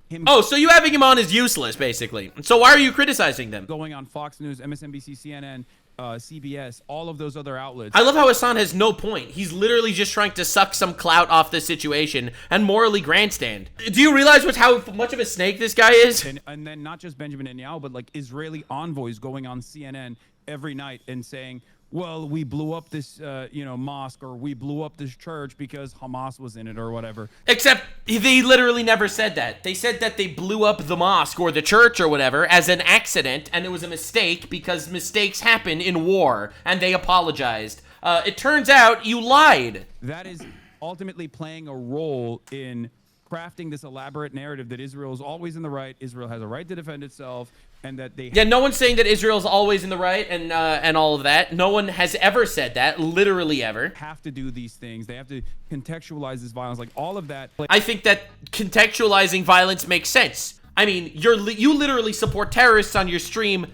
[SPEAKER 5] him.
[SPEAKER 1] Oh, so you having him on is useless, basically. So why are you criticizing them?
[SPEAKER 5] Going on Fox News, MSNBC, CNN, CBS, all of those other outlets.
[SPEAKER 1] I love how Hassan has no point. He's literally just trying to suck some clout off this situation and morally grandstand. Do you realize how much of a snake this guy is?
[SPEAKER 5] And then not just Benjamin Netanyahu, but Israeli envoys going on CNN every night and saying, well, we blew up this, mosque, or we blew up this church because Hamas was in it or whatever.
[SPEAKER 1] Except they literally never said that. They said that they blew up the mosque or the church or whatever as an accident, and it was a mistake because mistakes happen in war, and they apologized. It turns out you lied.
[SPEAKER 5] That is ultimately playing a role in crafting this elaborate narrative that Israel is always in the right, Israel has a right to defend itself, and that they...
[SPEAKER 1] Yeah, no one's saying that Israel's always in the right and all of that. No one has ever said that, literally ever.
[SPEAKER 5] Have to do these things. They have to contextualize this violence, all of that.
[SPEAKER 1] I think that contextualizing violence makes sense. I mean, you literally support terrorists on your stream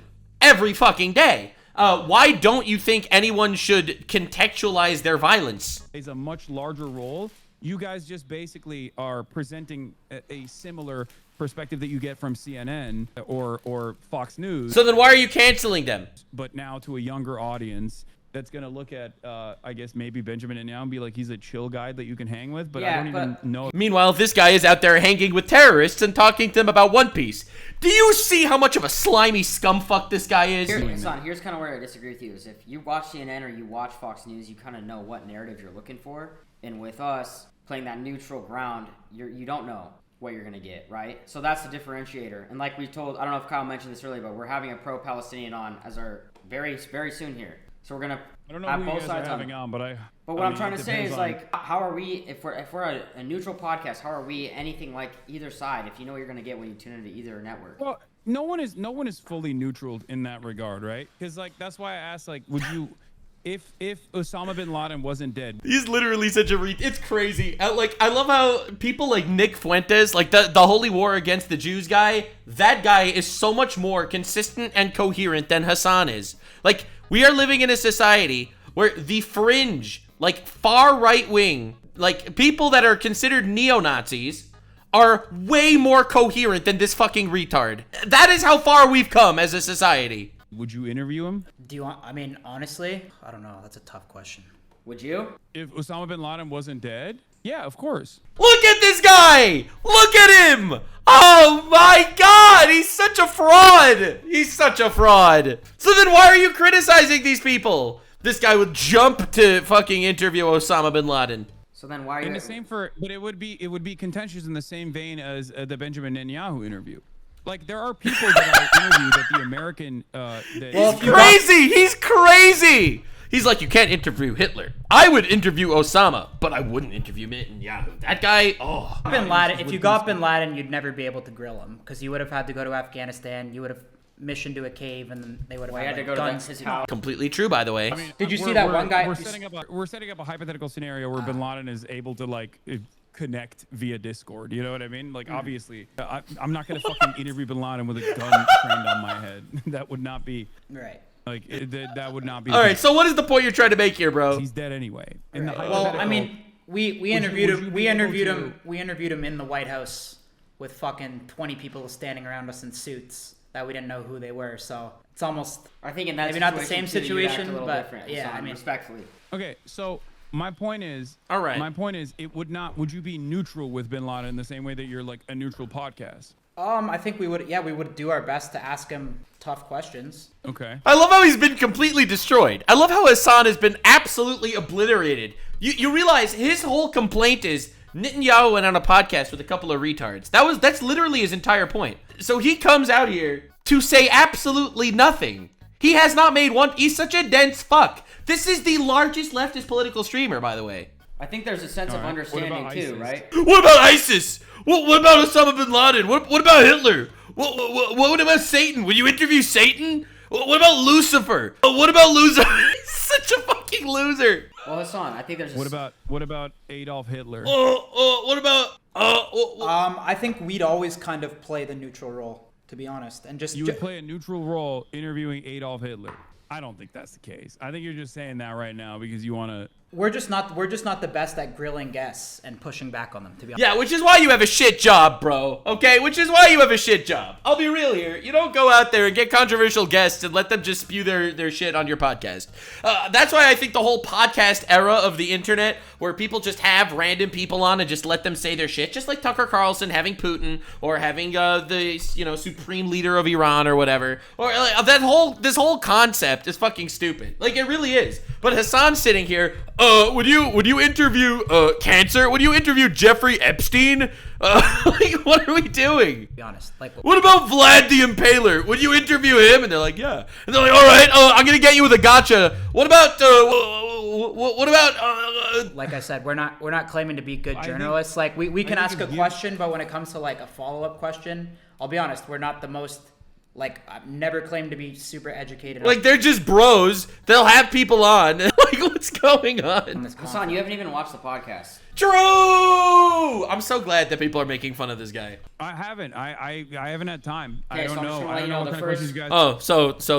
[SPEAKER 1] every fucking day. Why don't you think anyone should contextualize their violence?
[SPEAKER 5] Plays a much larger role. You guys just basically are presenting a similar perspective that you get from CNN or Fox News.
[SPEAKER 1] So then why are you canceling them?
[SPEAKER 5] But now to a younger audience that's going to look at, I guess, maybe Benjamin Netanyahu and be like, he's a chill guy that you can hang with, but I don't even know.
[SPEAKER 1] Meanwhile, this guy is out there hanging with terrorists and talking to them about One Piece. Do you see how much of a slimy scumfuck this guy is?
[SPEAKER 12] Here's kind of where I disagree with you. Is if you watch CNN or you watch Fox News, you kind of know what narrative you're looking for. And with us playing that neutral ground, you don't know what you're gonna get, right? So that's the differentiator. And like we told, I don't know if Kyle mentioned this earlier, but we're having a pro-Palestinian on as our very soon here. So we're gonna have both sides on.
[SPEAKER 5] But
[SPEAKER 12] what I'm trying to say is like, how are we? If we're a neutral podcast, how are we anything like either side? If you know what you're gonna get when you tune into either network.
[SPEAKER 5] Well, no one is fully neutral in that regard, right? Because like that's why I asked, like, would you? If Osama bin Laden wasn't dead,
[SPEAKER 1] he's literally such a it's crazy. I love how people like Nick Fuentes, like the Holy War Against the Jews guy, that guy is so much more consistent and coherent than Hassan is. Like, we are living in a society where the fringe, like far right wing, like people that are considered neo-Nazis are way more coherent than this fucking retard. That is how far we've come as a society.
[SPEAKER 5] Would you interview him?
[SPEAKER 11] Do you want? I mean, honestly, I don't know. That's a tough question.
[SPEAKER 12] Would you?
[SPEAKER 5] If Osama bin Laden wasn't dead? Yeah, of course.
[SPEAKER 1] Look at this guy! Look at him! Oh my god! He's such a fraud! He's such a fraud! So then why are you criticizing these people? This guy would jump to fucking interview Osama bin Laden.
[SPEAKER 12] So then why are you...
[SPEAKER 5] And the same but it would be contentious in the same vein as the Benjamin Netanyahu interview. Like, there are people that I interviewed at the American...
[SPEAKER 1] He's crazy! He's crazy! He's like, you can't interview Hitler. I would interview Osama, but I wouldn't interview Netanyahu. That guy, oh.
[SPEAKER 11] Bin Laden, if you got Bin Laden, you'd never be able to grill him, because you would have had to go to Afghanistan, you would have missioned to a cave, and then they would have had to go guns.
[SPEAKER 12] To his house.
[SPEAKER 1] Completely true, by the way.
[SPEAKER 5] I mean,
[SPEAKER 11] did you see that one guy?
[SPEAKER 5] We're setting up a hypothetical scenario where Bin Laden is able to, like... connect via Discord, you know what I mean? Like, obviously, I'm not gonna fucking interview Bin Laden with a gun trained on my head. That would not be
[SPEAKER 11] right.
[SPEAKER 5] Like, that would not be.
[SPEAKER 1] All right, so what is the point you're trying to make here, bro?
[SPEAKER 5] He's dead anyway.
[SPEAKER 11] Right. Well, I mean, we interviewed him. We interviewed him in the White House with fucking 20 people standing around us in suits that we didn't know who they were. So it's almost.
[SPEAKER 12] I think in that
[SPEAKER 11] maybe not the same situation, but
[SPEAKER 12] different,
[SPEAKER 11] yeah, I mean,
[SPEAKER 12] respectfully.
[SPEAKER 5] Okay, so. My point is,
[SPEAKER 1] all right.
[SPEAKER 5] My point is, would you be neutral with Bin Laden in the same way that you're like a neutral podcast?
[SPEAKER 11] I think we would. Yeah, we would do our best to ask him tough questions.
[SPEAKER 5] Okay.
[SPEAKER 1] I love how he's been completely destroyed. I love how Hassan has been absolutely obliterated. You realize his whole complaint is Netanyahu went on a podcast with a couple of retards. That's literally his entire point. So he comes out here to say absolutely nothing. He has not made one. He's such a dense fuck. This is the largest leftist political streamer, by the way.
[SPEAKER 12] I think there's a sense of understanding too, right?
[SPEAKER 1] What about ISIS? What about Osama bin Laden? What about Hitler? What about Satan? Would you interview Satan? What about Lucifer? What about loser? He's such a fucking loser.
[SPEAKER 12] Well, Hassan, I think there's.
[SPEAKER 5] What about Adolf Hitler?
[SPEAKER 1] What about?
[SPEAKER 11] I think we'd always kind of play the neutral role, to be honest, and just
[SPEAKER 5] you would play a neutral role interviewing Adolf Hitler. I don't think that's the case. I think you're just saying that right now because you want to.
[SPEAKER 11] We're just not the best at grilling guests and pushing back on them, to be honest.
[SPEAKER 1] Yeah, which is why you have a shit job, bro. Okay, which is why you have a shit job. I'll be real here. You don't go out there and get controversial guests and let them just spew their shit on your podcast. That's why I think the whole podcast era of the internet, where people just have random people on and just let them say their shit, just like Tucker Carlson having Putin or having the supreme leader of Iran or whatever, or like, this whole concept is fucking stupid. Like, it really is. But Hassan's sitting here. Would you interview cancer? Would you interview Jeffrey Epstein? Like, what are we doing?
[SPEAKER 11] Be honest. Like,
[SPEAKER 1] what about Vlad the Impaler? Would you interview him? And they're like, yeah. And they're like, all right. I'm gonna get you with a gotcha. What about?
[SPEAKER 11] Like I said, we're not claiming to be good journalists. Like, we can ask a question, but when it comes to like a follow-up question, I'll be honest, we're not the most. Like, I've never claimed to be super educated.
[SPEAKER 1] Like, they're just bros. They'll have people on. Like, what's going on?
[SPEAKER 12] Hassan, you haven't even watched the podcast.
[SPEAKER 1] True! I'm so glad that people are making fun of this guy.
[SPEAKER 5] I haven't. I haven't had time.
[SPEAKER 12] Okay,
[SPEAKER 5] I don't
[SPEAKER 12] so I'm
[SPEAKER 5] know.
[SPEAKER 12] just gonna
[SPEAKER 5] I
[SPEAKER 12] let
[SPEAKER 5] don't
[SPEAKER 12] you
[SPEAKER 5] know
[SPEAKER 12] know
[SPEAKER 5] what
[SPEAKER 12] the
[SPEAKER 5] kind of questions you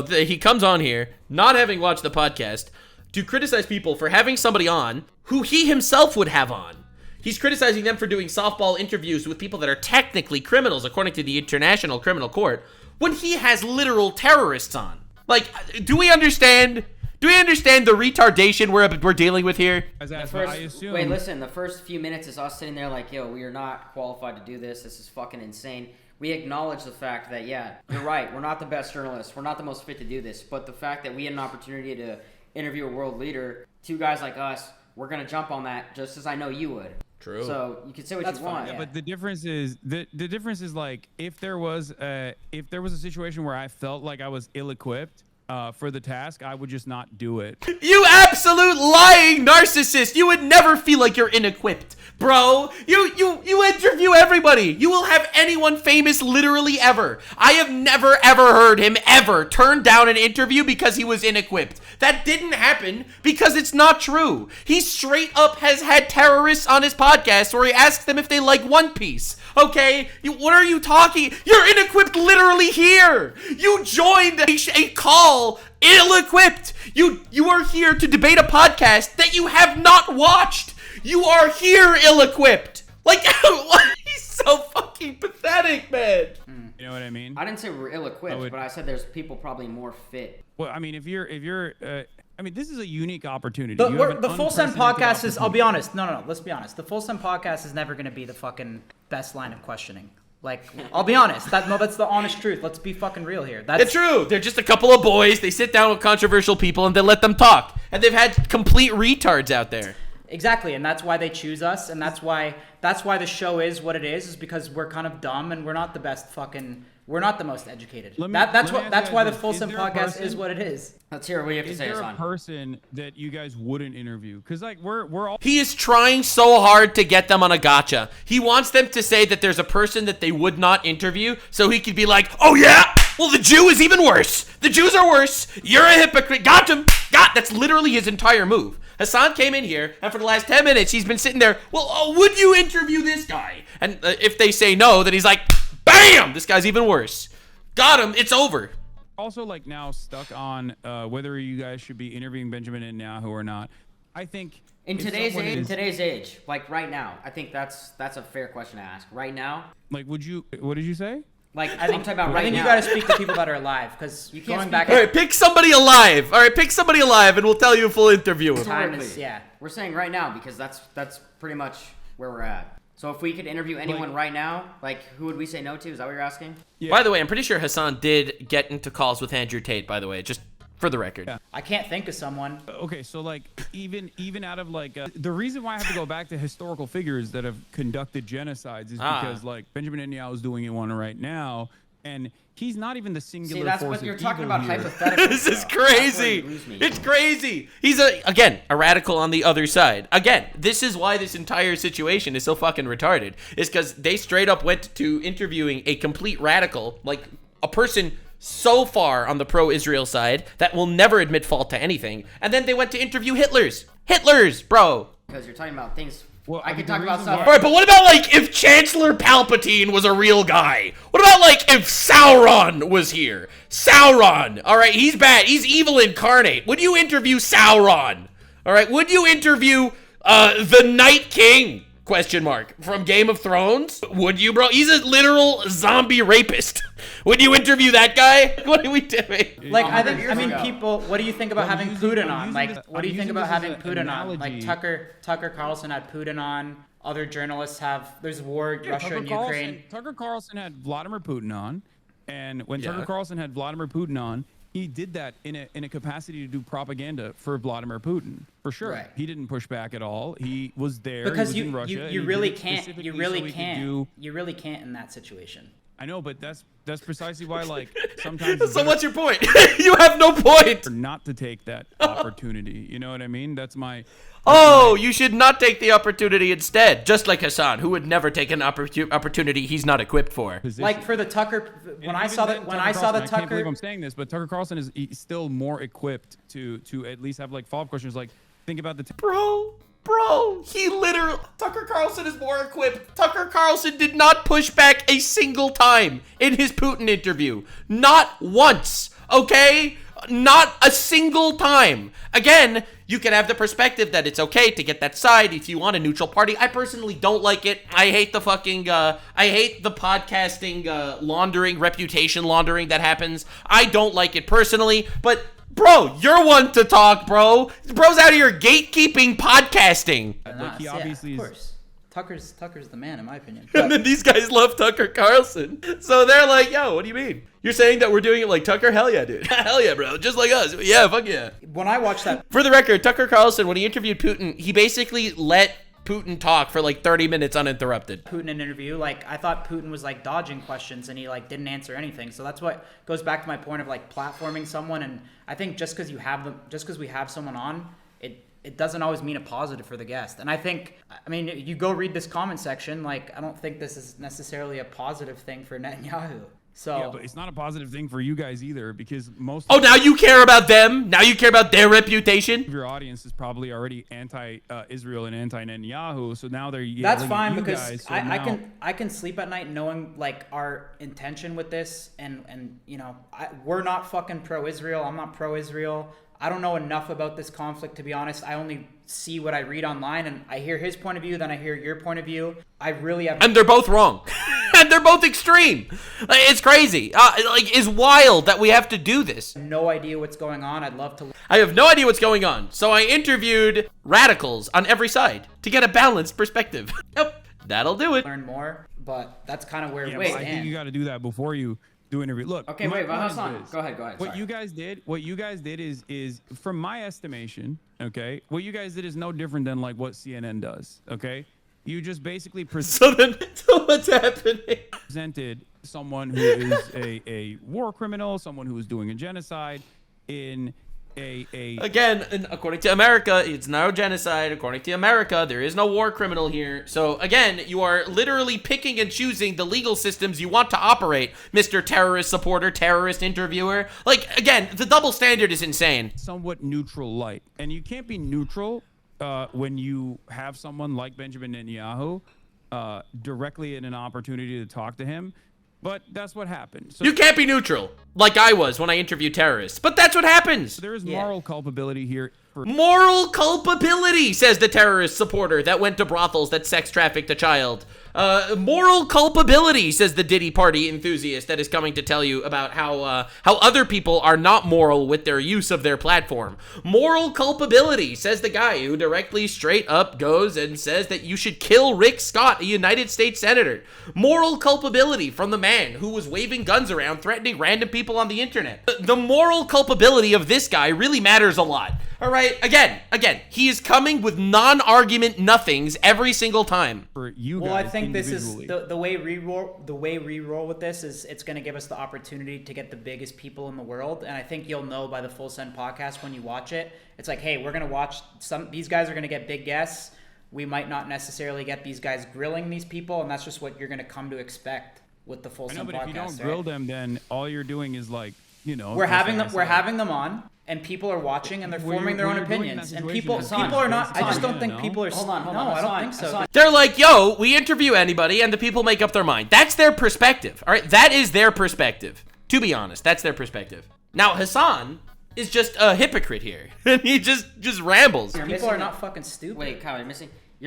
[SPEAKER 5] guys.
[SPEAKER 1] Oh, he comes on here, not having watched the podcast, to criticize people for having somebody on who he himself would have on. He's criticizing them for doing softball interviews with people that are technically criminals according to the International Criminal Court, when he has literal terrorists on. Like, do we understand? Do we understand the retardation we're dealing with here?
[SPEAKER 12] Wait, listen. The first few minutes is us sitting there like, yo, we are not qualified to do this. This is fucking insane. We acknowledge the fact that, yeah, you're right. We're not the best journalists. We're not the most fit to do this. But the fact that we had an opportunity to interview a world leader, two guys like us, we're going to jump on that just as I know you would.
[SPEAKER 1] True.
[SPEAKER 12] So you can say what you want.
[SPEAKER 5] Yeah, but the difference is the difference is like if there was a situation where I felt like I was ill-equipped for the task, I would just not do it.
[SPEAKER 1] You absolute lying narcissist! You would never feel like you're inequipped, bro. You interview everybody. You will have anyone famous literally ever. I have never ever heard him ever turn down an interview because he was inequipped. That didn't happen because it's not true. He straight up has had terrorists on his podcast where he asks them if they like One Piece. Okay? What are you talking? You're inequipped literally here. You joined a call ill-equipped. You are here to debate a podcast that you have not watched. You are here ill-equipped. Like, he's so fucking pathetic, man.
[SPEAKER 5] You know what I mean?
[SPEAKER 12] I didn't say we're ill-equipped, but I said there's people probably more fit.
[SPEAKER 5] Well, I mean, if you're, I mean, this is a unique opportunity.
[SPEAKER 11] The Full Send podcast is, I'll be honest. No, let's be honest. The Full Send podcast is never going to be the fucking best line of questioning. Like, I'll be honest. That's the honest truth. Let's be fucking real here.
[SPEAKER 1] It's true. They're just a couple of boys. They sit down with controversial people and they let them talk. And they've had complete retards out there.
[SPEAKER 11] Exactly, and that's why they choose us, and that's why the show is what it is because we're kind of dumb and we're not the best fucking. We're not the most educated. That's why the Full Send podcast is what it is.
[SPEAKER 12] Let's hear what you have to say,
[SPEAKER 5] Is there
[SPEAKER 12] Hassan.
[SPEAKER 5] a person that you guys wouldn't interview? Because like we're all.
[SPEAKER 1] He is trying so hard to get them on a gotcha. He wants them to say that there's a person that they would not interview, so he could be like, "Oh yeah, well the Jew is even worse. The Jews are worse. You're a hypocrite. Got him. That's literally his entire move. Hassan came in here, and for the last 10 minutes, he's been sitting there, well, would you interview this guy? And if they say no, then he's like, bam, this guy's even worse. Got him, it's over.
[SPEAKER 5] Also, like, now stuck on whether you guys should be interviewing Benjamin Netanyahu or not. I think
[SPEAKER 12] in today's age, like right now, I think that's a fair question to ask. Right now,
[SPEAKER 5] like, what did you say?
[SPEAKER 12] Like, I'm talking about right now.
[SPEAKER 11] I think you got to speak to people that are alive because you can't back.
[SPEAKER 1] All right, pick somebody alive. All right, pick somebody alive, and we'll tell you a full interview.
[SPEAKER 12] We're saying right now because that's pretty much where we're at. So if we could interview anyone right now, like who would we say no to? Is that what you're asking?
[SPEAKER 1] Yeah. By the way, I'm pretty sure Hassan did get into calls with Andrew Tate. By the way, just for the record.
[SPEAKER 11] Yeah. I can't think of someone.
[SPEAKER 5] Okay, so like even out of like the reason why I have to go back to historical figures that have conducted genocides is because like Benjamin Netanyahu is doing one right now, and he's not even the singular.
[SPEAKER 12] See, that's
[SPEAKER 5] force
[SPEAKER 12] what you're
[SPEAKER 5] of
[SPEAKER 12] talking
[SPEAKER 5] evil
[SPEAKER 12] about.
[SPEAKER 5] here.
[SPEAKER 12] Hypothetical.
[SPEAKER 1] This is crazy. It's crazy. He's a radical on the other side. Again, this is why this entire situation is so fucking retarded. Is because they straight up went to interviewing a complete radical, like a person so far on the pro-Israel side that will never admit fault to anything, and then they went to interview Hitlers, bro.
[SPEAKER 12] Because you're talking about things.
[SPEAKER 5] Well,
[SPEAKER 12] I can talk about stuff.
[SPEAKER 1] All right, but what about like if Chancellor Palpatine was a real guy? What about like if Sauron was here? Sauron, all right, he's bad. He's evil incarnate. Would you interview Sauron? All right, would you interview the Night King? Question mark from Game of Thrones? Would you, bro? He's a literal zombie rapist. Would you interview that guy? What are we doing?
[SPEAKER 11] Like, I mean, people. What do you think about having Putin on? Like, what do you think about having Putin on? Like, Tucker Carlson had Putin on. Other journalists have. There's war, Russia and Ukraine.
[SPEAKER 5] Tucker Carlson had Vladimir Putin on, and when Tucker Carlson had Vladimir Putin on, he did that in a capacity to do propaganda for Vladimir Putin, for sure.
[SPEAKER 11] Right.
[SPEAKER 5] He didn't push back at all. He was there.
[SPEAKER 11] Because
[SPEAKER 5] he was in Russia,
[SPEAKER 11] you really can't. You really can't in that situation.
[SPEAKER 5] I know, but that's precisely why, like, sometimes.
[SPEAKER 1] So what's your point? You have no point.
[SPEAKER 5] Not to take that opportunity. You know what I mean? That's my.
[SPEAKER 1] You should not take the opportunity instead. Just like Hassan, who would never take an opportunity he's not equipped for.
[SPEAKER 11] Like for the Tucker, when I saw the Tucker.
[SPEAKER 5] I can't believe I'm saying this, but Tucker Carlson is still more equipped to at least have like follow-up questions. Like, think about the.
[SPEAKER 1] Bro, Bro, he literally... Tucker Carlson is more equipped. Tucker Carlson did not push back a single time in his Putin interview. Not once, okay? Not a single time. Again, you can have the perspective that it's okay to get that side if you want a neutral party. I personally don't like it. I hate the fucking, I hate the podcasting laundering, reputation laundering that happens. I don't like it personally, but... Bro, you're one to talk, bro. Bro's out here gatekeeping podcasting.
[SPEAKER 5] He obviously
[SPEAKER 11] of course. Tucker's the man, in my opinion.
[SPEAKER 1] And then these guys love Tucker Carlson. So they're like, yo, what do you mean? You're saying that we're doing it like Tucker? Hell yeah, dude. Hell yeah, bro. Just like us. Yeah, fuck yeah.
[SPEAKER 11] When I watched that...
[SPEAKER 1] For the record, Tucker Carlson, when he interviewed Putin, he basically let Putin talk for like 30 minutes uninterrupted.
[SPEAKER 11] Putin in an interview, like, I thought Putin was like dodging questions and he like didn't answer anything. So that's what goes back to my point of like platforming someone. And I think just because we have someone on, it doesn't always mean a positive for the guest. And I think, I mean, you go read this comment section, like, I don't think this is necessarily a positive thing for Netanyahu. So
[SPEAKER 5] yeah, but it's not a positive thing for you guys either, because most...
[SPEAKER 1] Oh, now you care about them? Now you care about their reputation?
[SPEAKER 5] Your audience is probably already anti-Israel and anti-Netanyahu, so now they're yelling
[SPEAKER 11] That's fine,
[SPEAKER 5] at you
[SPEAKER 11] because
[SPEAKER 5] guys, so
[SPEAKER 11] I can sleep at night knowing like our intention with this, and you know, we're not fucking pro-Israel. I'm not pro-Israel. I don't know enough about this conflict, to be honest. I only see what I read online, and I hear his point of view, then I hear your point of view. I really have...
[SPEAKER 1] And they're both wrong. And they're both extreme. It's crazy. Like, it's wild that we have to do this.
[SPEAKER 11] No idea what's going on. I'd love to...
[SPEAKER 1] I have no idea what's going on. So I interviewed radicals on every side to get a balanced perspective. Yep, that'll do it.
[SPEAKER 11] Learn more, but that's kind of where we
[SPEAKER 5] stand. I think you got to do that before you do interview. Look.
[SPEAKER 12] Okay, wait, but Hassan, go ahead.
[SPEAKER 5] What you guys did is, from my estimation, okay, what you guys did is no different than like what CNN does, okay? You just basically
[SPEAKER 1] so what's happening?
[SPEAKER 5] Presented someone who is a war criminal, someone who is doing a genocide in
[SPEAKER 1] Again, according to America, it's no genocide. According to America, there is no war criminal here. So again, you are literally picking and choosing the legal systems you want to operate, Mr. Terrorist supporter, terrorist interviewer. Like, again, the double standard is insane.
[SPEAKER 5] Somewhat neutral light. And you can't be neutral when you have someone like Benjamin Netanyahu directly in an opportunity to talk to him. But that's what happened. So
[SPEAKER 1] you can't be neutral, like I was when I interviewed terrorists. But that's what happens.
[SPEAKER 5] There is moral culpability here.
[SPEAKER 1] Moral culpability, says the terrorist supporter that went to brothels that sex trafficked a child. Moral culpability, says the Diddy Party enthusiast that is coming to tell you about how other people are not moral with their use of their platform. Moral culpability, says the guy who directly straight up goes and says that you should kill Rick Scott, a United States senator. Moral culpability from the man who was waving guns around threatening random people on the internet. The moral culpability of this guy really matters a lot. All right, again, he is coming with non-argument nothings every single time.
[SPEAKER 5] For you guys,
[SPEAKER 11] well, I think this is the way we roll with this is it's going to give us the opportunity to get the biggest people in the world, and I think you'll know by the Full Send podcast when you watch it. It's like, hey, we're going to watch these guys are going to get big guests. We might not necessarily get these guys grilling these people, and that's just what you're going to come to expect with the Full Send podcast.
[SPEAKER 5] But if you don't grill them, then all you're doing is like, you know,
[SPEAKER 11] we're having them on. And people are watching, and they're forming their own opinions. And people are not. I just don't think people are. Hold on. No, I don't think so.
[SPEAKER 1] They're like, yo, we interview anybody, and the people make up their mind. That's their perspective. All right, that is their perspective. To be honest, that's their perspective. Now, Hassan is just a hypocrite here, and he just rambles.
[SPEAKER 11] People are not fucking stupid.
[SPEAKER 12] Wait, Kyle, you're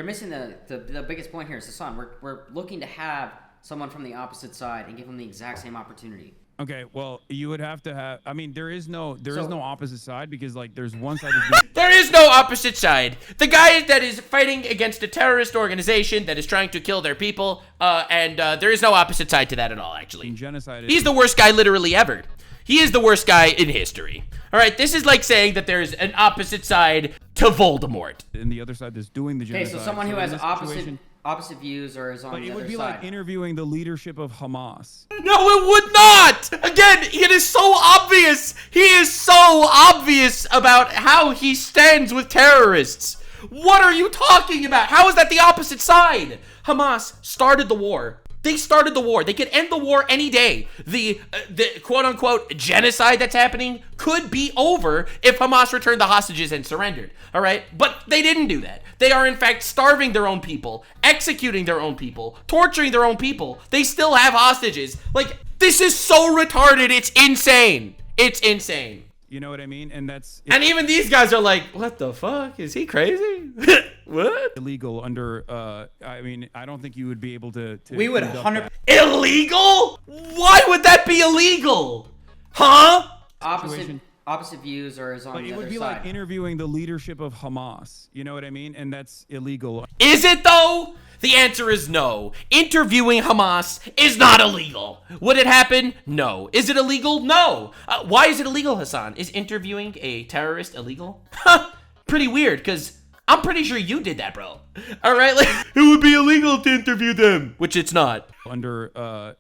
[SPEAKER 12] missing the biggest point here is Hassan. We're looking to have someone from the opposite side and give them the exact same opportunity.
[SPEAKER 5] Okay, well, you would have to have. I mean, there is no opposite side because like there's one side.
[SPEAKER 1] There is no opposite side. The guy that is fighting against a terrorist organization that is trying to kill their people, and there is no opposite side to that at all. Actually,
[SPEAKER 5] genocide.
[SPEAKER 1] He's the worst guy literally ever. He is the worst guy in history. All right, this is like saying that there's an opposite side to Voldemort.
[SPEAKER 5] And the other side that's doing the genocide.
[SPEAKER 12] Okay, so someone who has opposite views or is on the other side.
[SPEAKER 5] It would be like interviewing the leadership of Hamas.
[SPEAKER 1] No, it would not! Again, it is so obvious. He is so obvious about how he stands with terrorists. What are you talking about? How is that the opposite side? Hamas started the war They started the war. They could end the war any day. The quote-unquote genocide that's happening could be over if Hamas returned the hostages and surrendered, all right? But they didn't do that. They are, in fact, starving their own people, executing their own people, torturing their own people. They still have hostages. Like, this is so retarded. It's insane. It's insane.
[SPEAKER 5] You know what I mean? And
[SPEAKER 1] and even these guys are like, what the fuck? Is he crazy? What?
[SPEAKER 5] Illegal under, I mean, I don't think you would be able to
[SPEAKER 11] we would 100.
[SPEAKER 1] Illegal? Why would that be illegal? Huh?
[SPEAKER 12] Opposite views or is on
[SPEAKER 5] like,
[SPEAKER 12] the
[SPEAKER 5] it would
[SPEAKER 12] other
[SPEAKER 5] be
[SPEAKER 12] side.
[SPEAKER 5] like interviewing the leadership of Hamas. You know what I mean? And that's illegal.
[SPEAKER 1] Is it though? The answer is no. Interviewing Hamas is not illegal. Would it happen? No. Is it illegal? No. Why is it illegal, Hassan? Is interviewing a terrorist illegal? Huh. Pretty weird, because I'm pretty sure you did that, bro. All right? Like, it would be illegal to interview them, which it's not.
[SPEAKER 5] Under,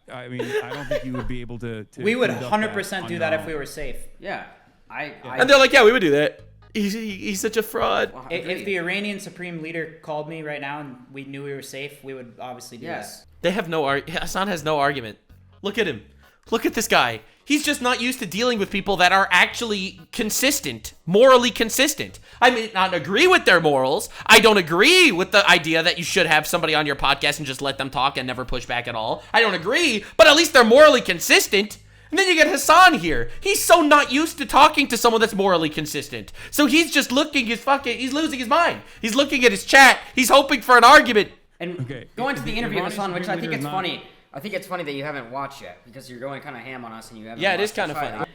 [SPEAKER 5] I mean, I don't think you would be able to
[SPEAKER 11] we would 100% do that if we were safe.
[SPEAKER 12] Yeah.
[SPEAKER 1] And they're like, yeah, we would do that. He's such a fraud.
[SPEAKER 11] Well, if the Iranian supreme leader called me right now and we knew we were safe, we would obviously do that.
[SPEAKER 1] They have no Hassan has no argument. Look at him. Look at this guy. He's just not used to dealing with people that are actually consistent, morally consistent. I may not agree with their morals. I don't agree with the idea that you should have somebody on your podcast and just let them talk and never push back at all. I don't agree, but at least they're morally consistent. And then you get Hassan here. He's so not used to talking to someone that's morally consistent. So he's just he's losing his mind. He's looking at his chat. He's hoping for an argument.
[SPEAKER 12] And going to the interview with Hassan, which I think it's funny. I think it's funny that you haven't watched yet because you're going kind of ham on us and you haven't.
[SPEAKER 1] Yeah, it is
[SPEAKER 12] watched
[SPEAKER 1] kind of funny.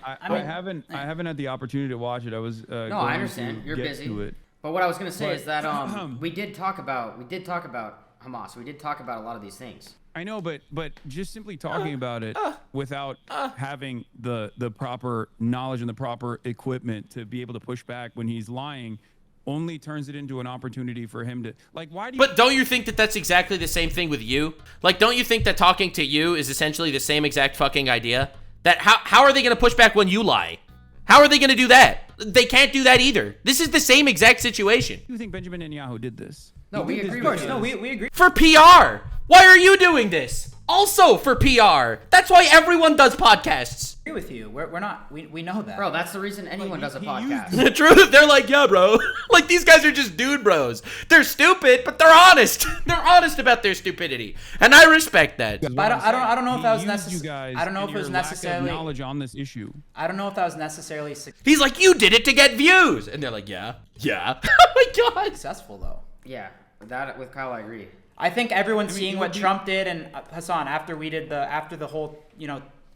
[SPEAKER 5] I haven't had the opportunity to watch it. I was
[SPEAKER 12] no, I understand. You're busy. But what I was gonna say is that we did talk about Hamas. We did talk about a lot of these things.
[SPEAKER 5] I know, but just simply talking about it without having the proper knowledge and the proper equipment to be able to push back when he's lying only turns it into an opportunity for him to, like, why do you...
[SPEAKER 1] But don't you think that that's exactly the same thing with you? Like, don't you think that talking to you is essentially the same exact fucking idea? That how are they going to push back when you lie? How are they going to do that? They can't do that either. This is the same exact situation.
[SPEAKER 5] Do you think Benjamin Netanyahu did this?
[SPEAKER 12] No, we agree with you.
[SPEAKER 11] No, we agree.
[SPEAKER 1] For PR. Why are you doing this? Also for PR. That's why everyone does podcasts.
[SPEAKER 11] I agree with you. We're not. We know that.
[SPEAKER 12] Bro, that's the reason anyone does a podcast.
[SPEAKER 1] True. They're like, yeah, bro. Like, these guys are just dude bros. They're stupid, but they're honest. They're honest about their stupidity. And I respect that.
[SPEAKER 11] But I don't know if that was necessary. I don't know if it was
[SPEAKER 5] lack
[SPEAKER 11] necessarily
[SPEAKER 5] of knowledge on this issue.
[SPEAKER 11] I don't know if that was necessarily
[SPEAKER 1] He's like, you did it to get views. And they're like, yeah. Oh my God.
[SPEAKER 11] Successful, though.
[SPEAKER 12] Yeah. That with Kyle, I agree.
[SPEAKER 11] I think everyone's seeing what Trump did, and Hassan, after the whole,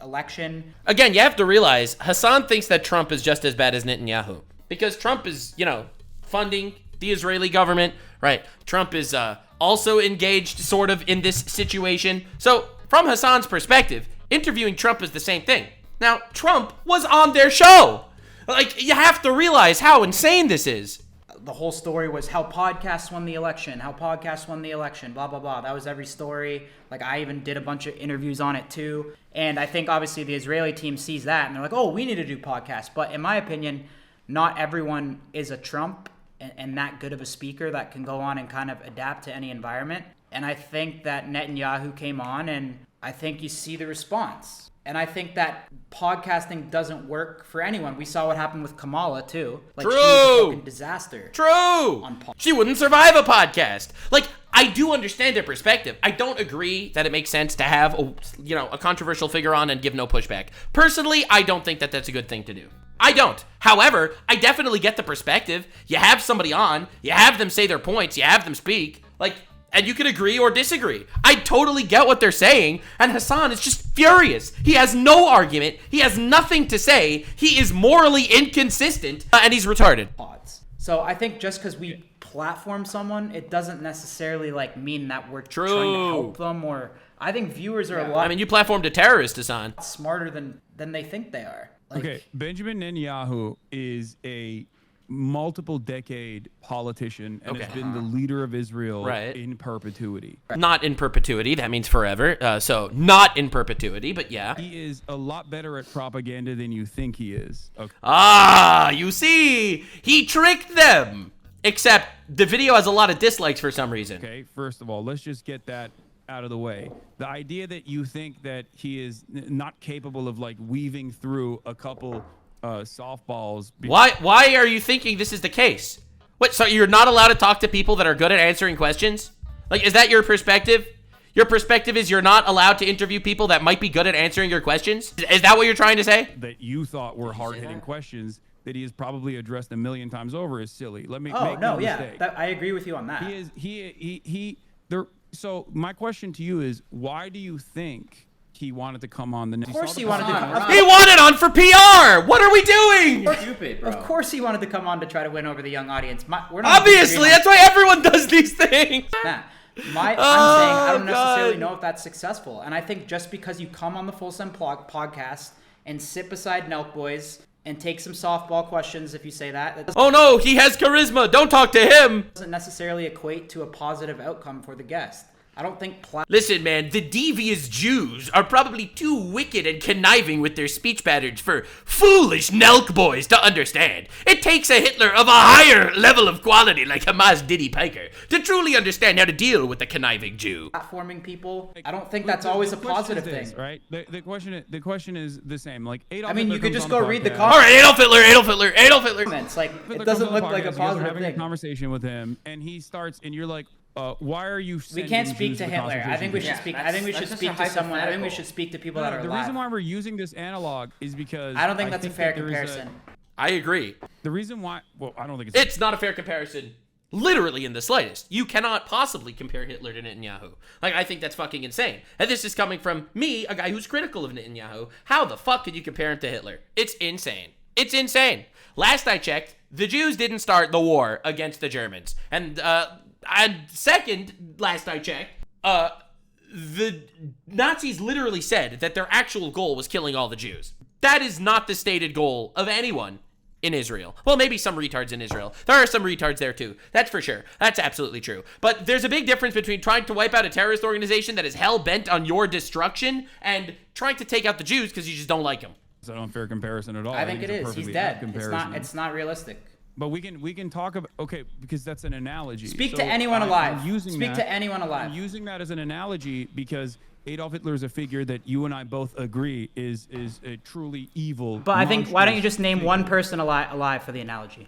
[SPEAKER 11] election.
[SPEAKER 1] Again, you have to realize Hassan thinks that Trump is just as bad as Netanyahu because Trump is, funding the Israeli government, right? Trump is also engaged sort of in this situation. So from Hassan's perspective, interviewing Trump is the same thing. Now, Trump was on their show. Like, you have to realize how insane this is.
[SPEAKER 11] The whole story was how podcasts won the election, blah, blah, blah. That was every story. Like, I even did a bunch of interviews on it too. And I think obviously the Israeli team sees that and they're like, oh, we need to do podcasts. But in my opinion, not everyone is a Trump and that good of a speaker that can go on and kind of adapt to any environment. And I think that Netanyahu came on and I think you see the response. And I think that podcasting doesn't work for anyone. We saw what happened with Kamala, too. Like,
[SPEAKER 1] True.
[SPEAKER 11] She was a fucking disaster.
[SPEAKER 1] True. She wouldn't survive a podcast. Like, I do understand their perspective. I don't agree that it makes sense to have, a controversial figure on and give no pushback. Personally, I don't think that that's a good thing to do. I don't. However, I definitely get the perspective. You have somebody on, you have them say their points, you have them speak. Like, and you can agree or disagree. I totally get what they're saying, and Hassan is just furious. He has no argument. He has nothing to say. He is morally inconsistent, and he's retarded.
[SPEAKER 11] So I think just because we platform someone, it doesn't necessarily mean that we're trying to help them. Or I think viewers are a lot.
[SPEAKER 1] I mean, you platformed a terrorist, Hassan.
[SPEAKER 11] Smarter than they think they are.
[SPEAKER 5] Okay, Benjamin Netanyahu is a multiple decade politician and has been the leader of Israel in perpetuity.
[SPEAKER 1] Not in perpetuity. That means forever. So not in perpetuity, but yeah.
[SPEAKER 5] He is a lot better at propaganda than you think he is. Okay.
[SPEAKER 1] Ah, you see, he tricked them. Except the video has a lot of dislikes for some reason.
[SPEAKER 5] Okay, first of all, let's just get that out of the way. The idea that you think that he is not capable of like weaving through a couple softballs.
[SPEAKER 1] Why are you thinking this is the case? What? So you're not allowed to talk to people that are good at answering questions? Like, is that your perspective? Your perspective is you're not allowed to interview people that might be good at answering your questions? Is that what you're trying to say?
[SPEAKER 5] That you thought were hard-hitting questions that he has probably addressed a million times over is silly. Let me
[SPEAKER 11] Oh
[SPEAKER 5] make
[SPEAKER 11] no,
[SPEAKER 5] no
[SPEAKER 11] yeah,
[SPEAKER 5] mistake.
[SPEAKER 11] I agree with you on that.
[SPEAKER 5] So my question to you is, why do you think he wanted to come on the next?
[SPEAKER 11] Of course he wanted to.
[SPEAKER 1] He wanted on for PR. What are we doing?
[SPEAKER 12] Stupid, bro.
[SPEAKER 11] Of course he wanted to come on to try to win over the young audience. We're not
[SPEAKER 1] Obviously, that's why everyone does these things.
[SPEAKER 11] Nah. I'm saying I don't necessarily
[SPEAKER 1] God.
[SPEAKER 11] know if that's successful. And I think just because you come on the Full Send podcast and sit beside Nelk Boys and take some softball questions, if you say that
[SPEAKER 1] Oh no, he has charisma. Don't talk to him.
[SPEAKER 11] doesn't necessarily equate to a positive outcome for the guest. I don't think...
[SPEAKER 1] Listen, man, the devious Jews are probably too wicked and conniving with their speech patterns for foolish Nelk boys to understand. It takes a Hitler of a higher level of quality like Hamas Diddy Piker to truly understand how to deal with the conniving Jew.
[SPEAKER 11] Platforming people, I don't think that's always a positive thing.
[SPEAKER 5] Right? The question is the same. Like Adolf
[SPEAKER 11] I mean,
[SPEAKER 5] Hitler
[SPEAKER 11] you could
[SPEAKER 5] comes
[SPEAKER 11] just
[SPEAKER 5] on
[SPEAKER 11] go
[SPEAKER 5] the
[SPEAKER 11] read the
[SPEAKER 5] podcast.
[SPEAKER 11] comments.
[SPEAKER 1] All right, Adolf Hitler.
[SPEAKER 11] It's like,
[SPEAKER 5] Hitler
[SPEAKER 11] it doesn't
[SPEAKER 5] comes
[SPEAKER 11] look
[SPEAKER 5] on the
[SPEAKER 11] like a
[SPEAKER 5] podcast, you guys are
[SPEAKER 11] positive
[SPEAKER 5] having a
[SPEAKER 11] thing.
[SPEAKER 5] conversation with him, and he starts, and you're like, why are you?
[SPEAKER 11] We can't speak
[SPEAKER 5] Jews
[SPEAKER 11] to
[SPEAKER 5] to
[SPEAKER 11] Hitler. I think we should
[SPEAKER 5] concentration
[SPEAKER 11] speak.
[SPEAKER 5] camps?
[SPEAKER 11] I think we should speak to someone. I think we should speak to people that are
[SPEAKER 5] The
[SPEAKER 11] alive.
[SPEAKER 5] reason why we're using this analog is because
[SPEAKER 11] I don't think that's a fair
[SPEAKER 5] that there is
[SPEAKER 11] comparison.
[SPEAKER 1] I agree.
[SPEAKER 5] The reason why, well, I don't think it's
[SPEAKER 1] not a fair comparison. Literally in the slightest. You cannot possibly compare Hitler to Netanyahu. Like, I think that's fucking insane. And this is coming from me, a guy who's critical of Netanyahu. How the fuck could you compare him to Hitler? It's insane. It's insane. Last I checked, the Jews didn't start the war against the Germans. And second, last I checked, the Nazis literally said that their actual goal was killing all the Jews. That is not the stated goal of anyone in Israel. Well, maybe some retards in Israel. There are some retards there too. That's for sure. That's absolutely true. But there's a big difference between trying to wipe out a terrorist organization that is hell-bent on your destruction and trying to take out the Jews because you just don't like them.
[SPEAKER 5] It's an unfair comparison at all.
[SPEAKER 11] I think it
[SPEAKER 5] it's a
[SPEAKER 11] is. He's
[SPEAKER 5] perfectly
[SPEAKER 11] dead.
[SPEAKER 5] apt
[SPEAKER 11] It's
[SPEAKER 5] comparison.
[SPEAKER 11] not realistic.
[SPEAKER 5] But we can talk about, okay, because that's an analogy.
[SPEAKER 11] Speak
[SPEAKER 5] So
[SPEAKER 11] to anyone
[SPEAKER 5] I'm
[SPEAKER 11] alive.
[SPEAKER 5] using
[SPEAKER 11] Speak
[SPEAKER 5] that-
[SPEAKER 11] to anyone alive.
[SPEAKER 5] I'm using that as an analogy because Adolf Hitler is a figure that you and I both agree is a truly evil.
[SPEAKER 11] But I think, why don't you
[SPEAKER 5] monstrous
[SPEAKER 11] just name
[SPEAKER 5] figure.
[SPEAKER 11] one person alive for the analogy?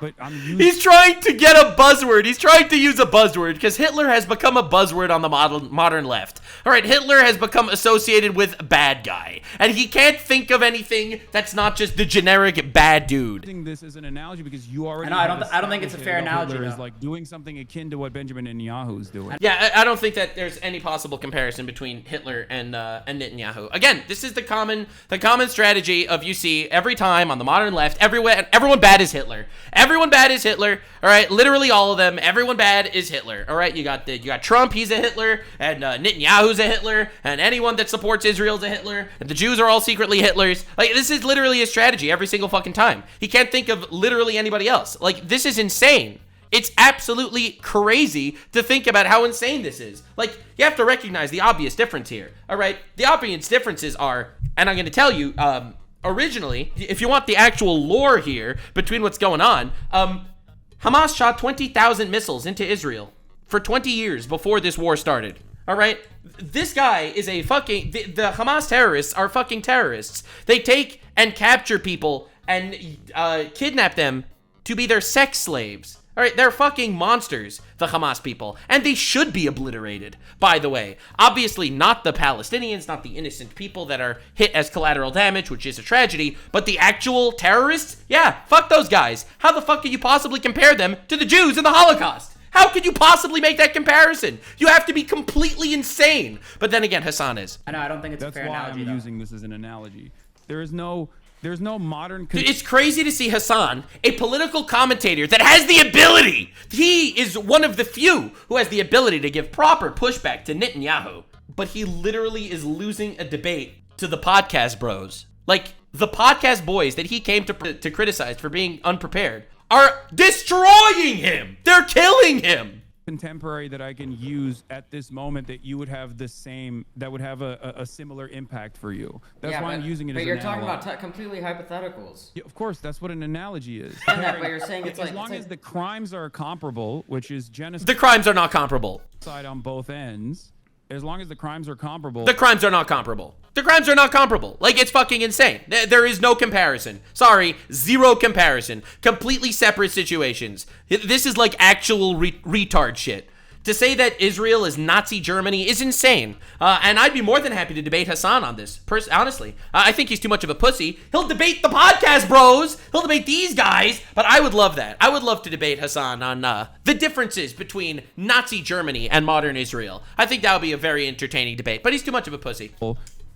[SPEAKER 5] But I'm using,
[SPEAKER 1] He's trying to get a buzzword. He's trying to use a buzzword because Hitler has become a buzzword on the modern left. All right, Hitler has become associated with bad guy. And he can't think of anything that's not just the generic bad dude.
[SPEAKER 5] using this as an analogy because you already.
[SPEAKER 11] I know,
[SPEAKER 5] have
[SPEAKER 11] I don't think it's a
[SPEAKER 5] established
[SPEAKER 11] fair
[SPEAKER 5] Adolf
[SPEAKER 11] analogy,
[SPEAKER 5] Hitler is
[SPEAKER 11] though.
[SPEAKER 5] like doing something akin to what Benjamin Netanyahu is doing.
[SPEAKER 1] Yeah, I don't think that there's any possible comparison between Hitler and Netanyahu. Again, this is the common strategy of you see every time on the modern left. Everyone bad is Hitler. Everyone bad is Hitler. All right, literally all of them. Everyone bad is Hitler. All right, you got Trump. He's a Hitler, and Netanyahu's a Hitler, and anyone that supports Israel's a Hitler, and the Jews are all secretly Hitlers. Like, this is literally his strategy every single fucking time. He can't think of literally anybody else. Like, this is insane. It's absolutely crazy to think about how insane this is. Like, you have to recognize the obvious difference here. All right, the obvious differences are, and I'm going to tell you, originally, if you want the actual lore here between what's going on, Hamas shot 20,000 missiles into Israel for 20 years before this war started. All right? This guy is a fucking... The Hamas terrorists are fucking terrorists. They take and capture people and kidnap them to be their sex slaves. All right, they're fucking monsters, the Hamas people, and they should be obliterated, by the way. Obviously not the Palestinians, not the innocent people that are hit as collateral damage, which is a tragedy, but the actual terrorists? Yeah, fuck those guys. How the fuck can you possibly compare them to the Jews in the Holocaust? How could you possibly make that comparison? You have to be completely insane. But then again, Hassan is.
[SPEAKER 11] I know, I don't think it's
[SPEAKER 5] That's
[SPEAKER 11] a fair
[SPEAKER 5] why
[SPEAKER 11] analogy,
[SPEAKER 5] I'm
[SPEAKER 11] though.
[SPEAKER 5] using this as an analogy. There's no modern.
[SPEAKER 1] Dude, it's crazy to see Hassan, a political commentator that has the ability. He is one of the few who has the ability to give proper pushback to Netanyahu. But he literally is losing a debate to the podcast bros. Like, the podcast boys that he came to criticize for being unprepared are destroying him. They're killing him.
[SPEAKER 5] Contemporary that I can use at this moment that you would have the same, that would have a similar impact for you. That's why I'm using it as
[SPEAKER 12] But
[SPEAKER 5] an
[SPEAKER 12] you're talking
[SPEAKER 5] analog.
[SPEAKER 12] about completely hypotheticals.
[SPEAKER 5] Yeah, of course, that's what an analogy is.
[SPEAKER 12] And that, but you're saying it's
[SPEAKER 5] as
[SPEAKER 12] like...
[SPEAKER 5] long as the crimes are comparable, which is genocide.
[SPEAKER 1] The crimes are not comparable.
[SPEAKER 5] On both ends, as long as the crimes are comparable.
[SPEAKER 1] The crimes are not comparable. The crimes are not comparable. Like, it's fucking insane. There is no comparison. Sorry, zero comparison. Completely separate situations. This is like actual retard shit. To say that Israel is Nazi Germany is insane. And I'd be more than happy to debate Hassan on this. Honestly, I think he's too much of a pussy. He'll debate the podcast bros. He'll debate these guys. But I would love that. I would love to debate Hassan on the differences between Nazi Germany and modern Israel. I think that would be a very entertaining debate. But he's too much of a pussy.